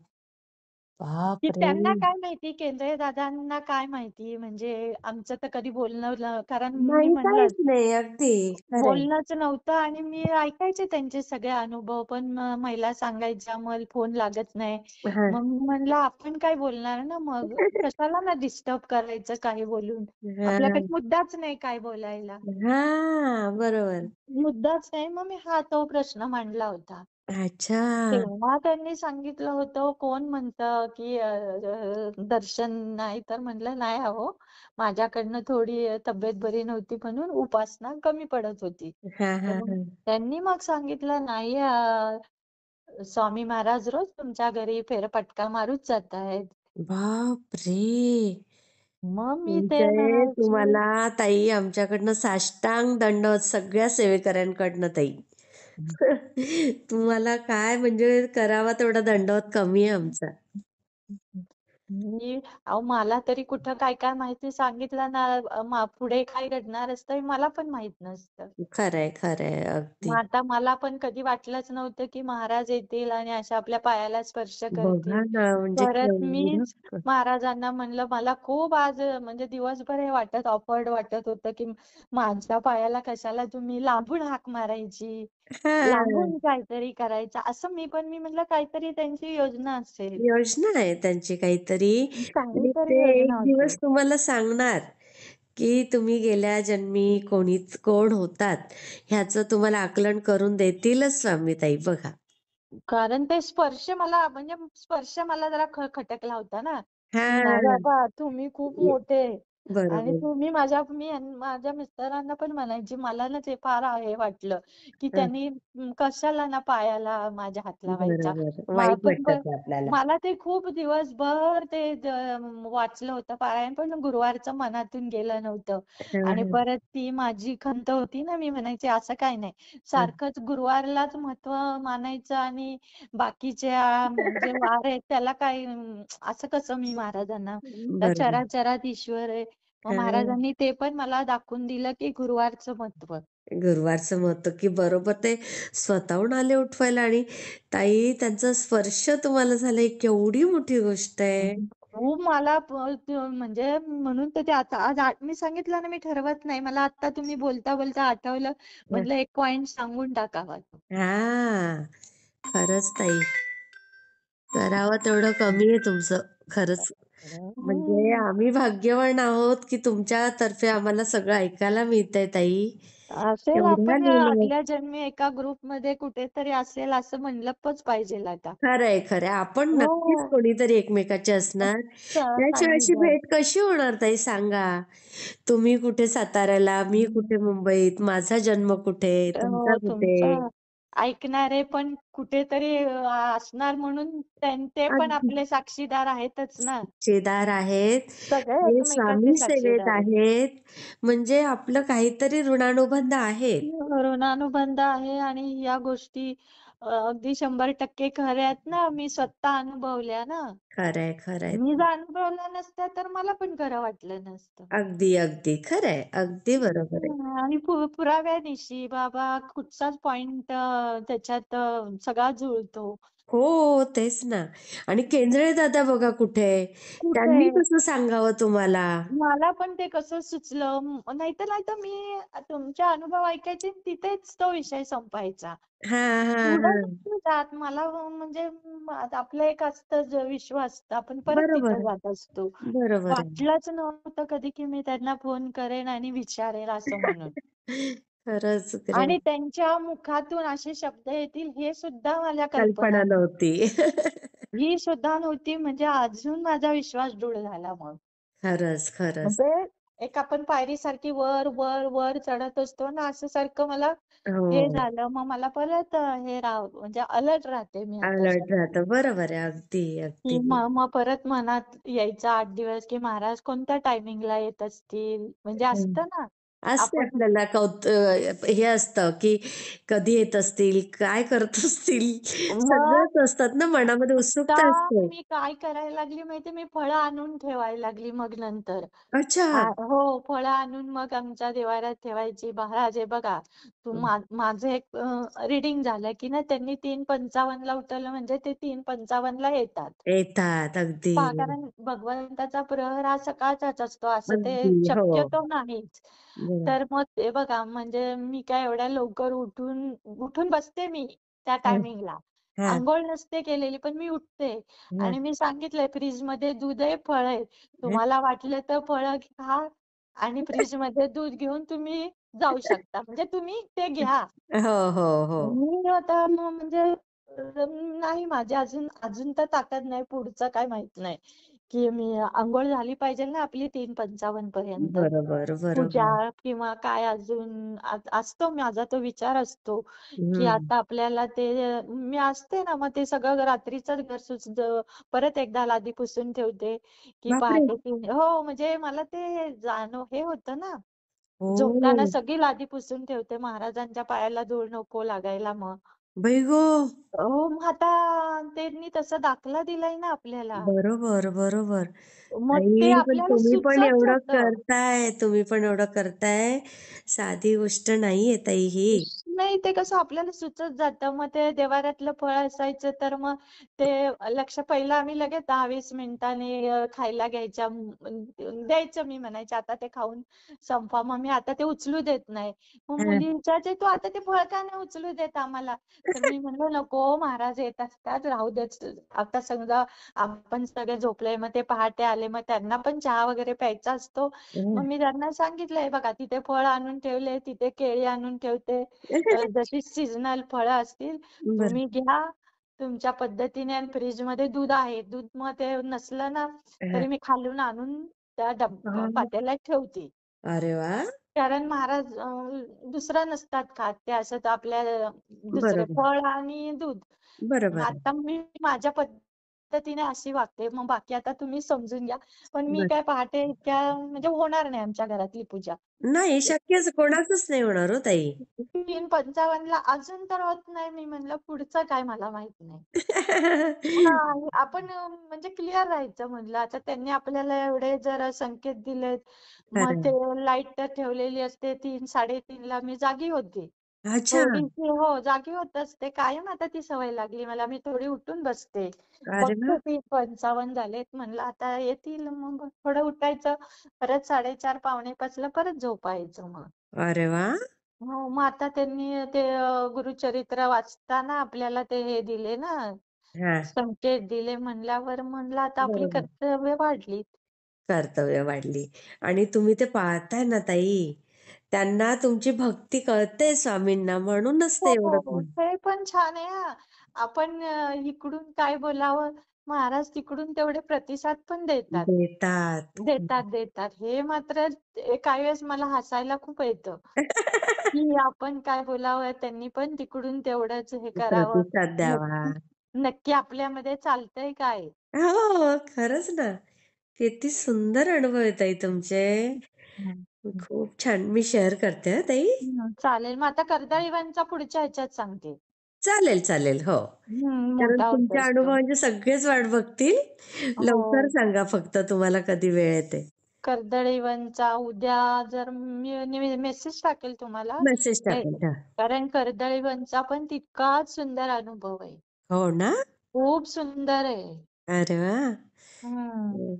Speaker 2: की
Speaker 1: बापरे!
Speaker 2: त्यांना काय माहिती, केंद्रे दादांना काय माहिती, म्हणजे आमचं तर कधी बोलणं कारण मी
Speaker 1: नाही,
Speaker 2: म्हणलं
Speaker 1: काहीच नाही. अगदी खरंय.
Speaker 2: बोलणंच नव्हतं आणि मी ऐकायचे त्यांचे सगळे अनुभव, पण महिला सांगायच्या मग फोन लागत नाही.
Speaker 1: हां.
Speaker 2: मग मी म्हणलं आपण काय बोलणार ना, मग कशाला ना डिस्टर्ब करायचं काही बोलून.
Speaker 1: हां,
Speaker 2: आपल्याकडे मुद्दाच नाही काय बोलायला.
Speaker 1: हां. बरोबर.
Speaker 2: मुद्दाच नाही, मग मी तो प्रश्न मांडला होता.
Speaker 1: अच्छा.
Speaker 2: तेव्हा त्यांनी सांगितलं होतं, कोण म्हणतं की दर्शन नाही, तर म्हटलं नाही अहो, माझ्याकडनं थोडी तब्येत बरी नव्हती म्हणून उपासना कमी पडत होती.
Speaker 1: हां,
Speaker 2: तर
Speaker 1: हां,
Speaker 2: मग
Speaker 1: हां.
Speaker 2: त्यांनी मग सांगितलं, नाही स्वामी महाराज रोज तुमच्या घरी फेरफटका मारूच जात आहेत.
Speaker 1: बापरे!
Speaker 2: मग मी ते
Speaker 1: म्हणजे
Speaker 2: म्हणायची,
Speaker 1: तुम्हाला ताई आमच्याकडनं साष्टांग दंडवत सगळ्या सेवेकऱ्यांकडनं ताई. तुम्हाला काय म्हणजे करावा तेवढा दंडवत कमी आहे आमचा.
Speaker 2: अहो मला तरी कुठं काय काय माहिती सांगितलं ना, पुढे काय घडणार असतं हे मला पण माहित नसतं.
Speaker 1: खरंय, खरंय.
Speaker 2: मग
Speaker 1: अगदी.
Speaker 2: आता मला पण कधी वाटलंच नव्हतं की महाराज येतील आणि अशा आपल्या पायाला स्पर्श करतील.
Speaker 1: बघा ना, म्हणजे
Speaker 2: परत
Speaker 1: केवढं
Speaker 2: मीच महाराजांना म्हणलं, मला खूप आज म्हणजे दिवसभर हे वाटत ऑकवर्ड वाटत होतं की माझ्या पायाला कशाला तुम्ही लांबून हाक मारायची,
Speaker 1: हां.
Speaker 2: लांबून काहीतरी करायचं, असं मी म्हणलं काहीतरी त्यांची योजना असेल,
Speaker 1: योजना आहे त्यांची काहीतरी आणि
Speaker 2: काहीतरी
Speaker 1: ते
Speaker 2: योजना
Speaker 1: एक दिवस
Speaker 2: असेल.
Speaker 1: तुम्हाला सांगणार, की तुम्ही गेल्या जन्मी कोण होतात, ह्याचं तुम्हाला आकलन करून देतीलच स्वामीताई बघा.
Speaker 2: कारण ते स्पर्श मला म्हणजे स्पर्श मला जरा खटकला होता ना, की नाही
Speaker 1: हां.
Speaker 2: बाबा तुम्ही खूप
Speaker 1: ये
Speaker 2: मोठे आणि
Speaker 1: बरोबर.
Speaker 2: तुम्ही माझ्या मिस्टरांना पण म्हणायची, मला ना ते फार हे वाटलं की
Speaker 1: हं.
Speaker 2: त्यांनी कशाला ना पायाला माझ्या हात लावायचा.
Speaker 1: बरोबर.
Speaker 2: मा-
Speaker 1: वाईट
Speaker 2: पण
Speaker 1: वाटतं
Speaker 2: पण
Speaker 1: ते आपल्याला.
Speaker 2: मला ते खूप दिवसभर ते वाचलं होतं पारायण, पण गुरुवारचं मनातून गेलं नव्हतं.
Speaker 1: हां,
Speaker 2: आणि
Speaker 1: हां.
Speaker 2: परत ती माझी खंत होती ना, मी म्हणायचे असं काय नाही,
Speaker 1: हं.
Speaker 2: सारखंच गुरुवारलाच महत्व मानायचं आणि बाकीच्या जे वार आहेत त्याला काय असं कसं मी महाराजांना, त्या
Speaker 1: बरोबर.
Speaker 2: चराचरात ईश्वर आहे. मग
Speaker 1: हां.
Speaker 2: महाराजांनी ते पण मला दाखवून दिलं की गुरुवारचं महत्व.
Speaker 1: गुरुवारचं महत्त्व, की बरोबर ते स्वतःहून आले उठवायला आणि ताई त्यांचा स्पर्श तुम्हाला झाला ही केवढी मोठी गोष्ट आहे.
Speaker 2: खूप मला म्हणजे म्हणून तर ते आता आज मी सांगितलं ना, मी ठरवत नाही, मला आता तुम्ही बोलता बोलता आठवलं,
Speaker 1: हं.
Speaker 2: म्हटलं एक पॉइंट सांगून टाकावा.
Speaker 1: हां. खरंच ताई. करावं तेवढं कमी आहे तुमचं. खरंच. म्हणजे
Speaker 2: हम्म.
Speaker 1: आम्ही भाग्यवान आहोत, की तुमच्यातर्फे आम्हाला सगळं ऐकायला मिळतंय ताई.
Speaker 2: असेल,
Speaker 1: एवढ्या
Speaker 2: आपण
Speaker 1: लिहिलं
Speaker 2: आदल्या जन्मी एका ग्रुपमध्ये कुठेतरी असेल असं म्हणलंच पाहिजे आता.
Speaker 1: खरंय, खरंय. आपण नक्कीच
Speaker 2: हो,
Speaker 1: कोणीतरी एकमेकाचे असणार. त्याशिवाय अशी
Speaker 2: सान्निध्यात.
Speaker 1: भेट कशी होणार ताई सांगा? तुम्ही कुठे साताऱ्याला, मी कुठे मुंबईत, माझा जन्म कुठे, तुमचा कुठे?
Speaker 2: तुमचं ऐकणारे पण कुठेतरी असणार म्हणून ते पण
Speaker 1: अगदी
Speaker 2: आपले साक्षीदार आहेतच ना.
Speaker 1: साक्षीदार आहेत.
Speaker 2: सगळे
Speaker 1: हे
Speaker 2: एकमेकांचे
Speaker 1: स्वामी सेवेत
Speaker 2: साक्षीदार आहेत.
Speaker 1: आहेत. म्हणजे आपलं काहीतरी ऋणानुबंध आहेत.
Speaker 2: ऋणानुबंध आहे आणि या गोष्टी अगदी 100% खऱ्या आहेत ना. मी स्वतः अनुभवल्या ना.
Speaker 1: खरंय, खरंय.
Speaker 2: मी जर अनुभवल्या नसत्या तर मला पण खरं वाटलं नसतं.
Speaker 1: अगदी, अगदी. खरंय. अगदी बरोबर आहे.
Speaker 2: आणि पुराव्यानिशी बाबा कुठचाच पॉइंट त्याच्यात सगळा जुळतो.
Speaker 1: हो, तेच ना. आणि केंद्रे दादा बघा कुठे.
Speaker 2: कुठे
Speaker 1: त्यांनी कसं सांगावं तुम्हाला?
Speaker 2: मला पण ते कसं सुचलं नाहीतर नाहीतर मी तुमचे अनुभव ऐकायचे आणि तिथेच तो विषय संपायचा.
Speaker 1: हां, हां,
Speaker 2: पुढे
Speaker 1: हां.
Speaker 2: नव्हतं जात मला म्हणजे आता आपलं एक असतं विश्वास आपण परत
Speaker 1: बरोबर
Speaker 2: तिथं
Speaker 1: आहे.
Speaker 2: जात असतो.
Speaker 1: बरोबर आहे.
Speaker 2: वाटलंच नव्हतं कधी की मी त्यांना फोन करेन आणि विचारेल असं म्हणून.
Speaker 1: खरंच
Speaker 2: आणि
Speaker 1: ग्रेट.
Speaker 2: त्यांच्या मुखातून असे शब्द येतील हे सुद्धा मला कल्पना
Speaker 1: कल्पना
Speaker 2: नव्हती.
Speaker 1: नव्हती.
Speaker 2: ही सुद्धा नव्हती म्हणजे अजून माझा विश्वास दृढ झाला मग.
Speaker 1: खरंच, खरंच.
Speaker 2: म्हणजे एक आपण पायरीसारखी वर वर वर चढत असतो ना असं सारखं मला हे
Speaker 1: हो.
Speaker 2: झालं. मग मला परत हे म्हणजे अलर्ट राहते मी आता
Speaker 1: अलर्ट
Speaker 2: सगळं.
Speaker 1: राहतं. बरोबर आहे. अगदी,
Speaker 2: की
Speaker 1: अगदी.
Speaker 2: मग परत मनात यायचं 8 दिवस की महाराज कोणत्या टायमिंगला येत असतील म्हणजे
Speaker 1: हं.
Speaker 2: असतं ना
Speaker 1: असते
Speaker 2: आपण
Speaker 1: आपल्याला हे असतं, की कधी येत असतील, काय करत असतील,
Speaker 2: मग
Speaker 1: सगळंच असतात ना, मनामध्ये
Speaker 2: आता
Speaker 1: उत्सुकता असते.
Speaker 2: मी काय करायला लागली माहितीये मी फळं आणून ठेवायला लागली मग नंतर.
Speaker 1: अच्छा.
Speaker 2: हो, फळं आणून मग आमच्या देव्हाऱ्यात ठेवायची. महाराज हे बघा, माझं एक रीडिंग झालं की ना त्यांनी 3:55 ला उठवलं म्हणजे ते 3:55 ला येतात.
Speaker 1: येतात. अगदी.
Speaker 2: पहा कारण भगवंताचा प्रहर हा सकाळचाच असतो असं ते
Speaker 1: अगदी. हो.
Speaker 2: शक्यतो नाहीच.
Speaker 1: बरं.
Speaker 2: तर मग ते बघा म्हणजे मी काय एवढ्या लवकर उठून उठून बसते मी त्या
Speaker 1: हां,
Speaker 2: टायमिंगला.
Speaker 1: हां,
Speaker 2: अंघोळ नसते केलेली पण मी उठते
Speaker 1: हां.
Speaker 2: आणि मी सांगितलंय फ्रीजमध्ये दूध आहे, फळ आहे. तुम्हाला वाटलं तर फळं खा आणि फ्रीजमध्ये दूध घेऊन तुम्ही जाऊ शकता. म्हणजे तुम्ही ते घ्या.
Speaker 1: हो, हो, हो.
Speaker 2: मी आता म्हणजे नाही माझी अजून अजून तर ताकद नाही पुढचं काय माहित नाही. की मी अंघोळ झाली पाहिजे ना आपली 3:55 पर्यंत.
Speaker 1: बरोबर,
Speaker 2: पूजा
Speaker 1: बरोबर.
Speaker 2: किंवा काय अजून असतो माझा तो विचार असतो, की
Speaker 1: हं.
Speaker 2: आता आपल्याला ते मी असते ना मग ते सगळं रात्रीचंच घर परत एकदा लादी पुसून ठेवते, की
Speaker 1: बापरे!
Speaker 2: पहाटे हो म्हणजे मला ते हे होतं ना, झोपताना
Speaker 1: हो.
Speaker 2: सगळी लादी पुसून ठेवते महाराजांच्या पायाला धूळ नको लागायला मग.
Speaker 1: बाई गं!
Speaker 2: हो, मग आता त्यांनी तसा दाखला दिलाय ना आपल्याला.
Speaker 1: बरोबर, बरोबर.
Speaker 2: मग ते
Speaker 1: ताई, पण
Speaker 2: आपल्याला
Speaker 1: तुम्ही पण
Speaker 2: सुचत
Speaker 1: एवढं
Speaker 2: होतं.
Speaker 1: करताय, तुम्ही पण एवढं करताय. साधी गोष्ट नाहीये ताई ही.
Speaker 2: नाही ते कसं आपल्याला सुचत जातं. मग ते देव्हाऱ्यातलं फळ असायचं तर मग ते पहिलं आम्ही लगेच 10-20 मिनिटांनी खायला घ्यायच्या. द्यायचं मी म्हणायचे, "आता ते खाऊन संपवा." मग मी आता ते उचलू देत नाही. मग
Speaker 1: हां.
Speaker 2: मुली विचारायच्या, "तू आता ते फळ का नाही उचलू देत आम्हाला?" तर मी म्हणलं, "नको महाराज येत असतात, राहू देत. आता समजा आपण सगळे झोपले, मग ते पहाटे आले, मग त्यांना पण चहा वगैरे प्यायचा असतो. मग
Speaker 1: हं.
Speaker 2: मी त्यांना सांगितलंय, बघा तिथे फळ आणून ठेवले, तिथे केळी आणून ठेवते. जशी सीझनल फळं असतील
Speaker 1: बरं.
Speaker 2: तुम्ही घ्या तुमच्या पद्धतीने आणि फ्रीजमध्ये दूध आहे. दूध मग ते नसलं ना
Speaker 1: हां.
Speaker 2: तरी मी खालून आणून त्या
Speaker 1: हां.
Speaker 2: पातेल्यात ठेवते.
Speaker 1: अरे वाह!
Speaker 2: कारण महाराज दुसरं नसतात खात. ते असं तर आपल्या दुसरे
Speaker 1: बरोबर,
Speaker 2: फळ आणि दूध. मग
Speaker 1: बरोबर आहे.
Speaker 2: आता मी माझ्या पद्धतीने अशी वागते. मग बाकी आता तुम्ही समजून घ्या. पण मी
Speaker 1: बरं.
Speaker 2: काय पहाटे इतक्या म्हणजे होणार नाही आमच्या घरातली पूजा.
Speaker 1: नाही शक्यच कोणाचंच नाही होणार हो ताई.
Speaker 2: 3:55 ला अजून तर होत नाही. मी म्हणलं पुढचं काय मला माहित नाही. हां, आपण म्हणजे क्लिअर राहायचं म्हणलं. आता त्यांनी आपल्याला एवढे जर संकेत दिलेत, मग
Speaker 1: खरं
Speaker 2: ते
Speaker 1: आहे.
Speaker 2: लाईट तर ठेवलेली असते 3-3:30 ला मी जागी होते.
Speaker 1: अच्छा.
Speaker 2: थोडीशी हो, जागी होत असते. कायम आता ती सवय लागली मला. मी थोडी उठून बसते.
Speaker 1: अरे
Speaker 2: बघते
Speaker 1: वाह!
Speaker 2: 3:55 झालेत म्हणलं आता येतील मग थोडं उठायचं. परत 4:30 पावणे 5 ला परत झोपायचं मग.
Speaker 1: अरे वाह!
Speaker 2: हो, मग आता त्यांनी ते गुरुचरित्र वाचताना आपल्याला ते हे दिले ना,
Speaker 1: हां.
Speaker 2: संकेत दिले म्हणल्यावर म्हणलं आता आपली
Speaker 1: बरोबर.
Speaker 2: कर्तव्य वाढली.
Speaker 1: कर्तव्य वाढली आणि तुम्ही ते पाळताय ना ताई, त्यांना तुमची भक्ती कळते स्वामींना म्हणूनच ते एवढं
Speaker 2: हो, ते पण छान आहे हां. आपण इकडून काय बोलावं, महाराज तिकडून तेवढे प्रतिसाद पण देतात.
Speaker 1: देतात.
Speaker 2: देतात. हे मात्र काही वेळेस मला हसायला खूप येतं, की आपण काय बोलावं त्यांनी पण तिकडून तेवढंच हे करावं.
Speaker 1: प्रतिसाद द्यावा.
Speaker 2: नक्की नक्की आपल्यामध्ये चालतंय काय?
Speaker 1: हो, खरंच ना. किती सुंदर अनुभव आहे ताई तुमचे.
Speaker 2: हं.
Speaker 1: खूप छान. मी शेअर करते हां ताई.
Speaker 2: चालेल. मग आता कर्दळीवांचा पुढच्या ह्याच्यात सांगते.
Speaker 1: चालेल, चालेल. हो. कारण
Speaker 2: मोठा होत
Speaker 1: तुमच्या
Speaker 2: असतो.
Speaker 1: अनुभवांचे सगळेच वाट बघतील. लवकर
Speaker 2: हो.
Speaker 1: सांगा फक्त तुम्हाला कधी वेळ येते.
Speaker 2: कर्दळीवनचा उद्या जर मी मेसेज टाकेल तुम्हाला.
Speaker 1: मेसेज
Speaker 2: हे
Speaker 1: टाकेल. हां.
Speaker 2: कारण कर्दळीवनचा पण तितकाच सुंदर अनुभव आहे.
Speaker 1: हो ना?
Speaker 2: खूप सुंदर आहे.
Speaker 1: अरे वा.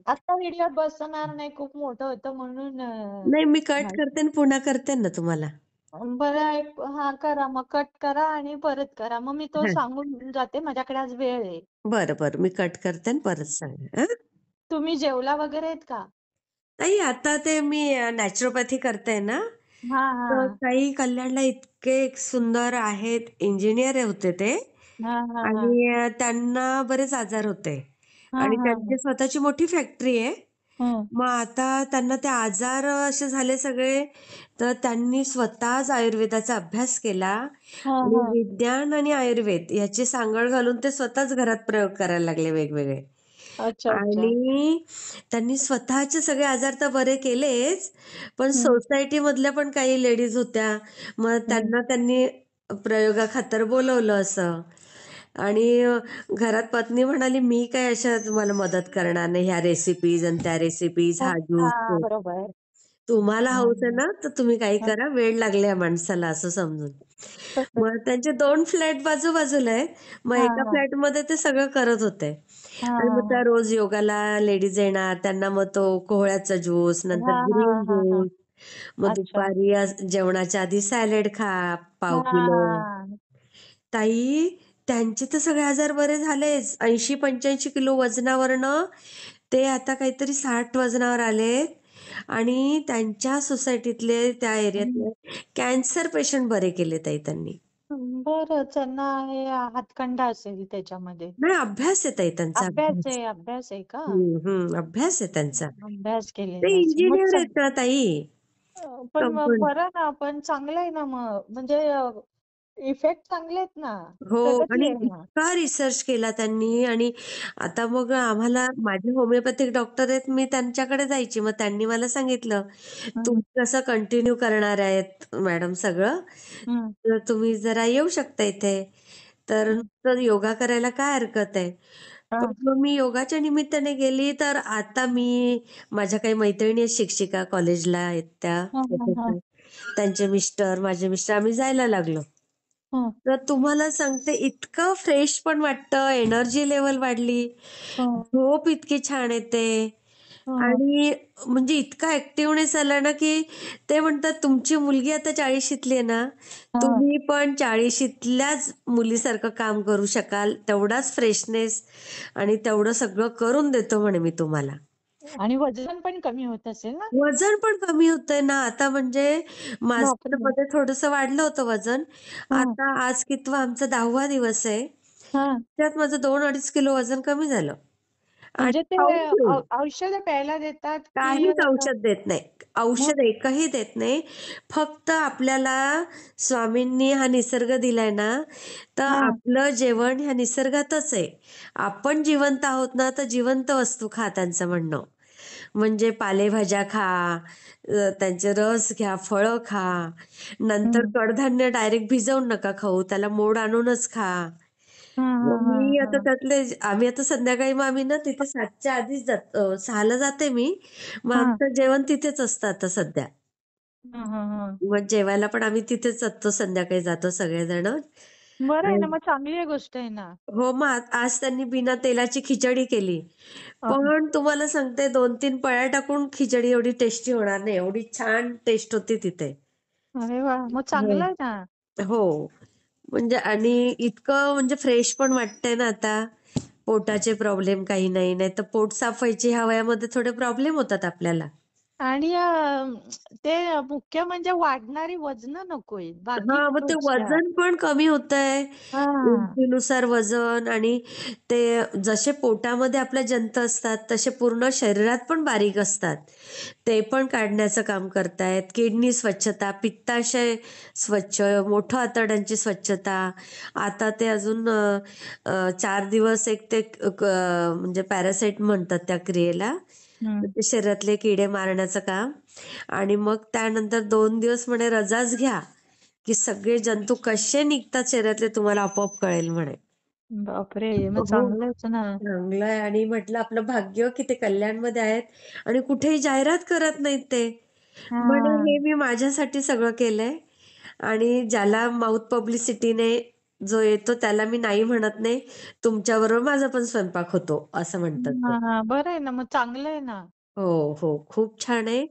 Speaker 2: आता व्हिडिओत बसणार नाही, खूप मोठं होतं म्हणून
Speaker 1: नाही, मी कट
Speaker 2: नाही.
Speaker 1: करते आणि पुन्हा करते ना तुम्हाला.
Speaker 2: बरं एक हा करा, मग कट करा आणि परत करा, मग मी तो
Speaker 1: हा,
Speaker 2: सांगून जाते, माझ्याकडे आज वेळ आहे.
Speaker 1: बरं बरं, मी कट करते आणि परत सांगा. हा?
Speaker 2: तुम्ही जेवला वगैरे आहेत का?
Speaker 1: नाही, आता ते मी नॅचरोपॅथी करते ना,
Speaker 2: हा हा
Speaker 1: तर काही कल्याणला इतके सुंदर आहेत, इंजिनियर होते ते.
Speaker 2: हा हा हा
Speaker 1: आणि त्यांना बरेच आजार होते
Speaker 2: हा
Speaker 1: आणि
Speaker 2: हा
Speaker 1: त्यांची स्वतःची मोठी फॅक्टरी आहे.
Speaker 2: हम्म
Speaker 1: मग आता त्यांना ते आजार असे झाले सगळे, तर त्यांनी स्वतःच आयुर्वेदाचा अभ्यास केला
Speaker 2: हा
Speaker 1: आणि
Speaker 2: हा
Speaker 1: विज्ञान आणि आयुर्वेद याची सांगड घालून ते स्वतःच घरात प्रयोग करायला लागले वेगवेगळे.
Speaker 2: अच्छा अच्छा.
Speaker 1: आणि त्यांनी स्वतःचे सगळे आजार तर बरे केलेच, पण
Speaker 2: हम्म
Speaker 1: सोसायटी मधल्या पण काही लेडीज होत्या, मग
Speaker 2: हम्म
Speaker 1: त्यांना त्यांनी प्रयोगाखातर बोलवलं असं. आणि घरात पत्नी म्हणाली, मी काय अशा तुम्हाला मदत करणार नाही, ह्या रेसिपीज आणि त्या रेसिपीज,
Speaker 2: हा
Speaker 1: हा ज्यूस
Speaker 2: हा,
Speaker 1: तो.
Speaker 2: बरोबर.
Speaker 1: तुम्हाला
Speaker 2: हा
Speaker 1: हौस आहे ना, तर तुम्ही काही
Speaker 2: हा
Speaker 1: करा, वेळ लागले या माणसाला असं समजून. मग त्यांचे 2 फ्लॅट बाजूबाजूला आहेत. मग
Speaker 2: हा
Speaker 1: एका
Speaker 2: हा
Speaker 1: फ्लॅटमध्ये ते सगळं करत होते.
Speaker 2: हा
Speaker 1: आणि मग त्या रोज योगाला लेडीज येणार, त्यांना मग तो कोहळ्याचा ज्यूस,
Speaker 2: हा
Speaker 1: नंतर
Speaker 2: हा
Speaker 1: ग्रीन
Speaker 2: हा हा.
Speaker 1: ज्यूस, मग
Speaker 2: अच्छा.
Speaker 1: दुपारी जेवणाच्या आधी सॅलड खा, पाव किलो.
Speaker 2: हा.
Speaker 1: ताई, त्यांचे तर सगळे आजार बरे झालेच. 80-85 किलो वजनावरनं ते आता काहीतरी 60 वजनावर आलेत. आणि त्यांच्या सोसायटीतले, त्या
Speaker 2: हम्म.
Speaker 1: एरियातले कॅन्सर पेशंट बरे केले ताई त्यांनी.
Speaker 2: बरं, त्यांना हे हातखंडा असेल त्याच्यामध्ये.
Speaker 1: नाही, अभ्यास आहे ताई त्यांचा, अभ्यास.
Speaker 2: अभ्यास आहे का?
Speaker 1: अभ्यास आहे त्यांचा.
Speaker 2: अभ्यास
Speaker 1: ते
Speaker 2: केलेला असेल मग
Speaker 1: इंजिनियर आहेत ना ताई.
Speaker 2: पण मग
Speaker 1: कंपनी.
Speaker 2: बरं ना, पण चांगलं आहे ना, मग म्हणजे इफेक्ट चांगले आहेत ना,
Speaker 1: हो, आणि
Speaker 2: प्रगती आहे ना.
Speaker 1: इतका रिसर्च केला त्यांनी. आणि आता मग आम्हाला, माझे होमिओपॅथिक डॉक्टर आहेत, मी त्यांच्याकडे जायची. मग त्यांनी मला सांगितलं,
Speaker 2: हम्म
Speaker 1: तुम्ही कसं कंटिन्यू करणार आहेत मॅडम सगळं,
Speaker 2: हम्म
Speaker 1: तर तुम्ही जरा येऊ शकता इथे. तर
Speaker 2: हम्म.
Speaker 1: नुसतं योगा करायला काय हरकत आहे.
Speaker 2: हा
Speaker 1: पण मग मी योगाच्या निमित्ताने गेली, तर आता मी, माझ्या काही मैत्रिणी आहेत शिक्षिका, कॉलेजला आहेत त्या
Speaker 2: हा हा हा
Speaker 1: प्रोफेसर, त्यांचे मिस्टर, माझे मिस्टर, आम्ही जायला लागलो.
Speaker 2: हा
Speaker 1: तर तुम्हाला सांगते, इतकं फ्रेश पण वाटतं, एनर्जी लेव्हल वाढली,
Speaker 2: हा
Speaker 1: झोप इतकी छान येते.
Speaker 2: हा
Speaker 1: आणि म्हणजे इतका ऍक्टिव्हनेस आला ना, की ते म्हणतात, तुमची मुलगी आता 40शीतली आहे ना,
Speaker 2: हा.
Speaker 1: तुम्ही पण 40शीतल्याच मुलीसारखं काम करू शकाल, तेवढाच फ्रेशनेस आणि तेवढं सगळं करून देतो म्हणे मी तुम्हाला.
Speaker 2: आणि वजन पण कमी होत असेल ना?
Speaker 1: वजन पण कमी होतंय ना आता. म्हणजे माझं
Speaker 2: बापरे.
Speaker 1: मध्ये थोडंसं वाढलं होतं वजन.
Speaker 2: हा
Speaker 1: आता आज कितवा आमचा 10वा दिवस आहे.
Speaker 2: हा.
Speaker 1: त्यात माझं 2-2.5 किलो वजन कमी झालं. आणि
Speaker 2: म्हणजे ते
Speaker 1: खाऊन पिऊन.
Speaker 2: औषध प्यायला देतात की
Speaker 1: काहीच औषध देत नाही.
Speaker 2: मग?
Speaker 1: औषध एकही देत नाही. फक्त आपल्याला स्वामींनी हा निसर्ग दिलाय ना, तर
Speaker 2: हा
Speaker 1: आपलं जेवण ह्या निसर्गातच आहे. आपण जिवंत आहोत ना, तर जिवंत वस्तू खा, त्यांचं म्हणणं. म्हणजे पालेभाज्या खा, त्यांचे रस घ्या, फळं खा. नंतर
Speaker 2: हम्म.
Speaker 1: कडधान्य डायरेक्ट भिजवून नका खाऊ, त्याला मोड आणूनच खा.
Speaker 2: हा हा
Speaker 1: मग
Speaker 2: हा
Speaker 1: मी आता
Speaker 2: हा
Speaker 1: त्यातले, आम्ही आता संध्याकाळी, मग आम्ही ना तिथे 7च्या आधीच 6ला जाते मी. मग
Speaker 2: हा
Speaker 1: आमचं जेवण तिथेच असतं आता सध्या.
Speaker 2: हा हा हा.
Speaker 1: मग जेवायला पण आम्ही तिथेच जातो, संध्याकाळी जातो सगळेजण.
Speaker 2: बरं आहे
Speaker 1: आणि
Speaker 2: ना, मग चांगली गोष्ट आहे ना.
Speaker 1: हो, मग आज त्यांनी बिना तेलाची खिचडी केली.
Speaker 2: अ,
Speaker 1: पण तुम्हाला सांगते, 2-3 पळ्या टाकून खिचडी एवढी टेस्टी होणार नाही, एवढी छान टेस्ट होती तिथे.
Speaker 2: अरे वा, मग
Speaker 1: हो.
Speaker 2: चांगलं आहे ना.
Speaker 1: हो. म्हणजे आणि इतकं म्हणजे फ्रेश पण वाटतंय ना आता. पोटाचे प्रॉब्लेम काही नाही. नाहीतर पोट साफ व्हायची ह्या वयामध्ये थोडे प्रॉब्लेम होतात आपल्याला.
Speaker 2: आणि ते मुख्य म्हणजे वाढणारी वजन नकोय, बाकी
Speaker 1: हां, मग ते
Speaker 2: गोष्टी.
Speaker 1: वजन पण कमी होतंय.
Speaker 2: हा
Speaker 1: उंचीनुसार वजन. आणि ते जसे पोटामध्ये आपल्या जंत असतात, तसे पूर्ण शरीरात पण बारीक असतात. ते पण काढण्याचं काम करतायत. किडनी स्वच्छता, पित्ताशय स्वच्छ, मोठं आतड्यांची स्वच्छता. आता ते अजून 4 दिवस एक ते म्हणजे पॅरासाइट म्हणतात त्या क्रियेला. तर
Speaker 2: हम्म.
Speaker 1: ते शरीरातले किडे मारण्याचं काम. आणि मग त्यानंतर 2 दिवस म्हणे रजाच घ्या, की सगळे जंतू कसे निघतात शरीरातले तुम्हाला आपोआप कळेल म्हणे.
Speaker 2: बापरे, मग
Speaker 1: हो,
Speaker 2: चांगलंच ना.
Speaker 1: चांगलं आहे. आणि म्हटलं, आपलं भाग्य की ते कल्याणमध्ये आहेत आणि कुठेही जाहिरात करत नाहीत ते. म्हणे,
Speaker 2: हा
Speaker 1: हे मी माझ्यासाठी सगळं केलंय आणि ज्याला माउथ पब्लिसिटीने जो येतो त्याला मी नाही म्हणत नाही. तुमच्याबरोबर माझा पण स्वयंपाक होतो असं म्हणतात ते.
Speaker 2: हां, बरं आहे ना, मग चांगलं आहे ना.
Speaker 1: हो, हो. खूप छान आहे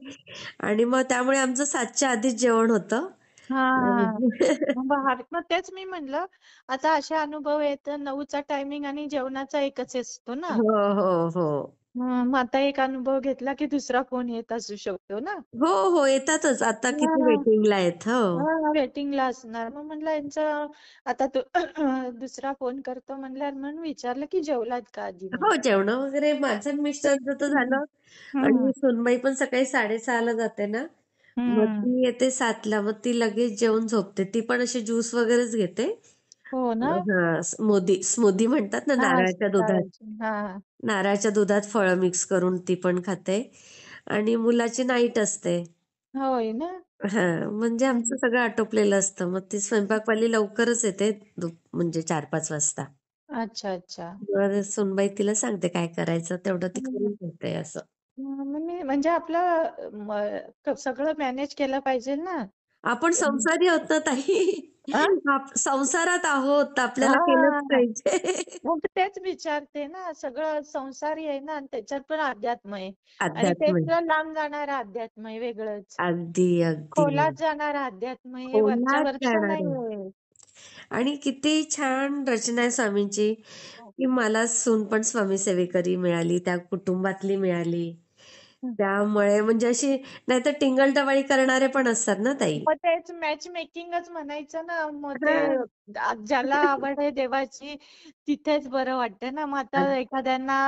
Speaker 1: आणि मग त्यामुळे आमचं 7च्या आधीच जेवण होतं. आणि
Speaker 2: हां. मग तेच मी म्हणलं, आता असे अनुभव आहेत 9चा टायमिंग आणि जेवणाचा एकच असतो ना.
Speaker 1: हो, हो, हो.
Speaker 2: मग आता एक अनुभव घेतला की दुसरा फोन येत असू शकतो ना.
Speaker 1: हो, हो. येतातच. आता किती
Speaker 2: हां.
Speaker 1: वेटिंगला आहेत. हो.
Speaker 2: हां, वेटिंगला असणार. मग म्हटलं यांचं आता तो दुसरा फोन करतो म्हणल्यावर म्हणून विचारलं की जेवलात का आधी म्हणून?
Speaker 1: हो, जेवणं वगैरे माझं आणि मिस्टरांचं तर
Speaker 2: हं,
Speaker 1: झालं
Speaker 2: हं,
Speaker 1: आणि सूनबाई पण सकाळी 6:30ला जाते ना, मग
Speaker 2: हं.
Speaker 1: ती येते 7ला. मग ती लगेच जेवून झोपते. ती पण अशी ज्यूस वगैरेच घेते.
Speaker 2: हो ना?
Speaker 1: हां, स्मूदी म्हणतात ना
Speaker 2: हां,
Speaker 1: नारळाच्या दुधात.
Speaker 2: हां.
Speaker 1: नारळाच्या दुधात फळं मिक्स करून ती पण खाते आणि मुलाची नाईट असते.
Speaker 2: होय ना?
Speaker 1: हां, म्हणजे आमचं
Speaker 2: हं.
Speaker 1: सगळं आटोपलेलं असतं. मग ती स्वयंपाकवाली लवकरच येते म्हणजे 4-5 वाजता.
Speaker 2: अच्छा, अच्छा.
Speaker 1: मग सूनबाई तिला सांगते काय करायचं तेवढं ती
Speaker 2: हं.
Speaker 1: करून घेते असं.
Speaker 2: मग मी म्हणजे आपलं सगळं मॅनेज केलं पाहिजे ना.
Speaker 1: आपण
Speaker 2: हं.
Speaker 1: संसारी आहोत ना ताई.
Speaker 2: आ?
Speaker 1: संसारात आहोत तर आपल्याला केलंच
Speaker 2: हां.
Speaker 1: पाहिजे.
Speaker 2: मग तेच विचारते ना, सगळं संसारी आहे ना आणि त्याच्यात पण अध्यात्म आहे आणि
Speaker 1: अध्यात्म आहे.
Speaker 2: तेच लांब जाणारं अध्यात्म आहे वेगळंच.
Speaker 1: अगदी, अगदी.
Speaker 2: खोलात जाणारं अध्यात्म आहे, वरच्या
Speaker 1: खोलात
Speaker 2: वरचं
Speaker 1: जाणार आहे.
Speaker 2: नाहीये.
Speaker 1: आणि किती छान रचना आहे स्वामींची, की मला सून पण स्वामी सेवेकरी मिळाली, त्या कुटुंबातली मिळाली. त्यामुळे म्हणजे अशी नाहीतर टिंगल-टवाळी करणारे पण असतात ना ताई.
Speaker 2: मग तेच मॅच मेकिंगच म्हणायचं ना. मग ते
Speaker 1: हां.
Speaker 2: ज्याला आवड आहे देवाची तिथेच बरं वाटतं ना. मग
Speaker 1: अग
Speaker 2: आता एखाद्यांना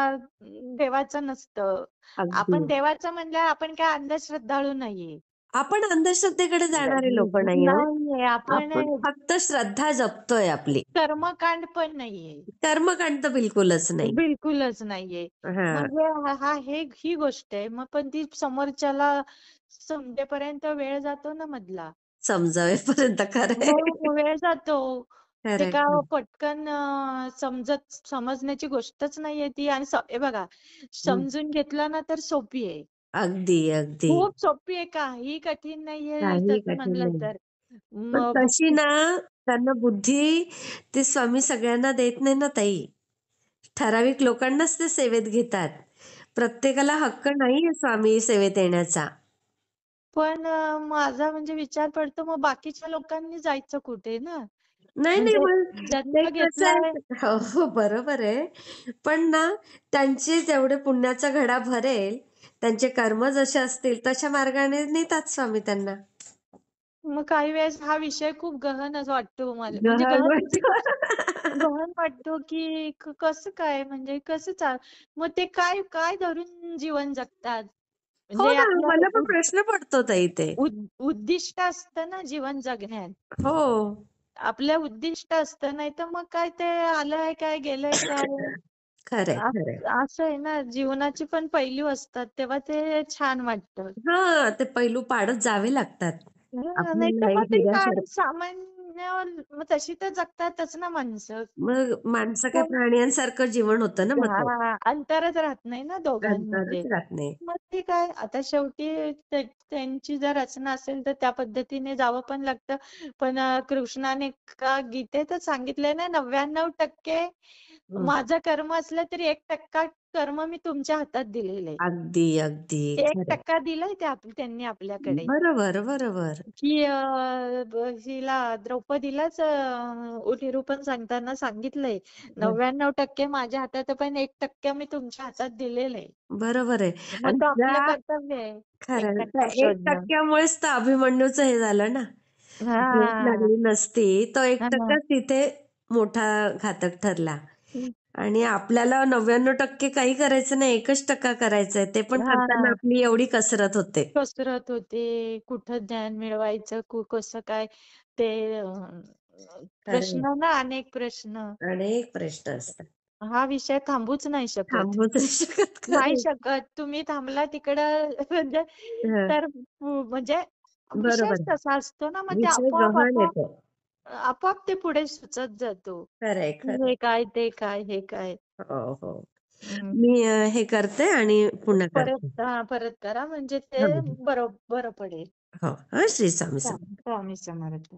Speaker 2: देवाचं नसतं.
Speaker 1: अगदी.
Speaker 2: आपण देवाचं म्हणल्यावर आपण काय अंधश्रद्धाळू नाहीये.
Speaker 1: आपण अंधश्रद्धेकडे जाणारे लोकं नाही आहोत.
Speaker 2: नाहीये. आपण
Speaker 1: आपण फक्त श्रद्धा जपतोय आपली.
Speaker 2: कर्मकांड पण नाहीये.
Speaker 1: कर्मकांड तर बिलकुलच नाही.
Speaker 2: बिलकुलच नाहीये.
Speaker 1: हां,
Speaker 2: म्हणजे ही गोष्ट आहे. मग पण ती समोरच्याला समजेपर्यंत वेळ जातो ना मधला.
Speaker 1: समजावेपर्यंत खरं
Speaker 2: हो,
Speaker 1: आहे.
Speaker 2: वेळ जातो. ते
Speaker 1: खरं
Speaker 2: का
Speaker 1: आहे.
Speaker 2: पटकन समजण्याची गोष्टच नाहीये ती आणि हे बघा
Speaker 1: हं.
Speaker 2: समजून घेतलं ना तर सोपी आहे.
Speaker 1: अगदी, अगदी.
Speaker 2: खूप सोपी आहे. काही कठीण नाहीये
Speaker 1: काही
Speaker 2: तसं
Speaker 1: कठीण
Speaker 2: म्हणलं
Speaker 1: नाही.
Speaker 2: तर.
Speaker 1: पण
Speaker 2: मग
Speaker 1: तशी ना त्यांना बुद्धी ते स्वामी सगळ्यांना देत नाही ना ताई. ठराविक लोकांनाच ते सेवेत घेतात. प्रत्येकाला हक्क नाहीये स्वामी सेवेत येण्याचा.
Speaker 2: पण माझा म्हणजे विचार पडतो मग बाकीच्या लोकांनी जायचं कुठे ना?
Speaker 1: नाही, नाही.
Speaker 2: म्हणजे
Speaker 1: मग ते
Speaker 2: जन्म
Speaker 1: कसं
Speaker 2: घेतलाय
Speaker 1: आहे हो, हो. बरोबर आहे. पण ना त्यांचे जेवढे पुण्याचा घडा भरेल, त्यांचे कर्म जसे असतील तशा मार्गाने नेतात स्वामी त्यांना.
Speaker 2: मग काही वेळेस हा विषय खूप गहनच वाटतो मला. म्हणजे
Speaker 1: गहन
Speaker 2: गहन म्हणजे
Speaker 1: वाटतं.
Speaker 2: गहन वाटतो, की कसं काय म्हणजे कसं मग ते काय काय धरून जीवन जगतात?
Speaker 1: हो
Speaker 2: म्हणजे
Speaker 1: ना,
Speaker 2: आपलं
Speaker 1: मला पण प्रश्न पडतो ताई ते.
Speaker 2: उद्दिष्ट असतं ना जीवन जगण्यात.
Speaker 1: हो.
Speaker 2: आपलं उद्दिष्ट असतं, नाहीतर मग काय ते आलंय काय, गेलंय काय?
Speaker 1: खरंय, खरंय.
Speaker 2: असं आहे ना, जीवनाची पण पैलू असतात, तेव्हा ते छान वाटतं.
Speaker 1: हां, ते पैलू पाडत जावे लागतात.
Speaker 2: नाहीतर
Speaker 1: आपल्याला
Speaker 2: मग
Speaker 1: एक
Speaker 2: ते काय
Speaker 1: हिऱ्यासारखं
Speaker 2: सामान्य मग तशी तर जगतातच ना माणसं.
Speaker 1: मग माणसं काय
Speaker 2: पण
Speaker 1: प्राण्यांसारखं जीवन होतं ना मग ते.
Speaker 2: अंतरच राहत नाही ना दोघांमध्ये.
Speaker 1: अंतरच राहत नाही.
Speaker 2: मग ते काय आता शेवटी त्यांची जर रचना असेल तर त्या पद्धतीने जावं पण लागतं. पण कृष्णाने का गीतेतच सांगितलंय ना 99%
Speaker 1: हं.
Speaker 2: माझं कर्म असलं तरी 1% कर्म मी तुमच्या हातात दिलेलं आहे.
Speaker 1: अगदी, अगदी. खरंय.
Speaker 2: 1% दिलंय त्यांनी आपल्याकडे.
Speaker 1: बरोबर, बरोबर.
Speaker 2: की हिला द्रौपदीलाच निरूपण सांगताना सांगितलंय,
Speaker 1: हं.
Speaker 2: 99% माझ्या हातात आहे, पण 1% मी तुमच्या हातात दिलेलं आहे.
Speaker 1: बरोबर आहे.
Speaker 2: मग
Speaker 1: आणि
Speaker 2: तो आपलं
Speaker 1: त्या
Speaker 2: कर्तव्य आहे
Speaker 1: खरं त्या
Speaker 2: 1% शोधणं.
Speaker 1: 1% मुळेच तर अभिमन्यूचं हे झालं ना. झोप
Speaker 2: हां.
Speaker 1: लागली नसती, तो
Speaker 2: हां.
Speaker 1: 1%च तिथे मोठा घातक ठरला. आणि आपल्याला 99% काही करायचं नाही, 1% करायचंय. ते पण करताना
Speaker 2: हां.
Speaker 1: आपली एवढी कसरत होते.
Speaker 2: कसरत होते, कुठं ज्ञान मिळवायचं, कसं काय ते
Speaker 1: खरंय.
Speaker 2: प्रश्न ना अनेक प्रश्न.
Speaker 1: अनेक प्रश्न असतात.
Speaker 2: हा विषय थांबूच नाही शकत.
Speaker 1: थांबवूच नाही शकत
Speaker 2: नाही
Speaker 1: खरंय.
Speaker 2: शकत. तुम्ही थांबला तिकडं म्हणजे
Speaker 1: हं,
Speaker 2: तर म्हणजे विषयच
Speaker 1: बरोबर.
Speaker 2: तसा असतो ना, मग ते
Speaker 1: विषय
Speaker 2: आपोआप,
Speaker 1: गहन
Speaker 2: आपोआप,
Speaker 1: येतो.
Speaker 2: आपोआप ते पुढे सुचत जातो.
Speaker 1: खरंय,
Speaker 2: हे
Speaker 1: खरंय.
Speaker 2: काय, ते काय, हे काय.
Speaker 1: हो, हो.
Speaker 2: हं.
Speaker 1: मी हे करते आणि पुन्हा करते.
Speaker 2: परत करा म्हणजे ते
Speaker 1: हां,
Speaker 2: बरं पडेल.
Speaker 1: हो. हां, श्री स्वामी समर्थ.
Speaker 2: स्वामी समर्थ.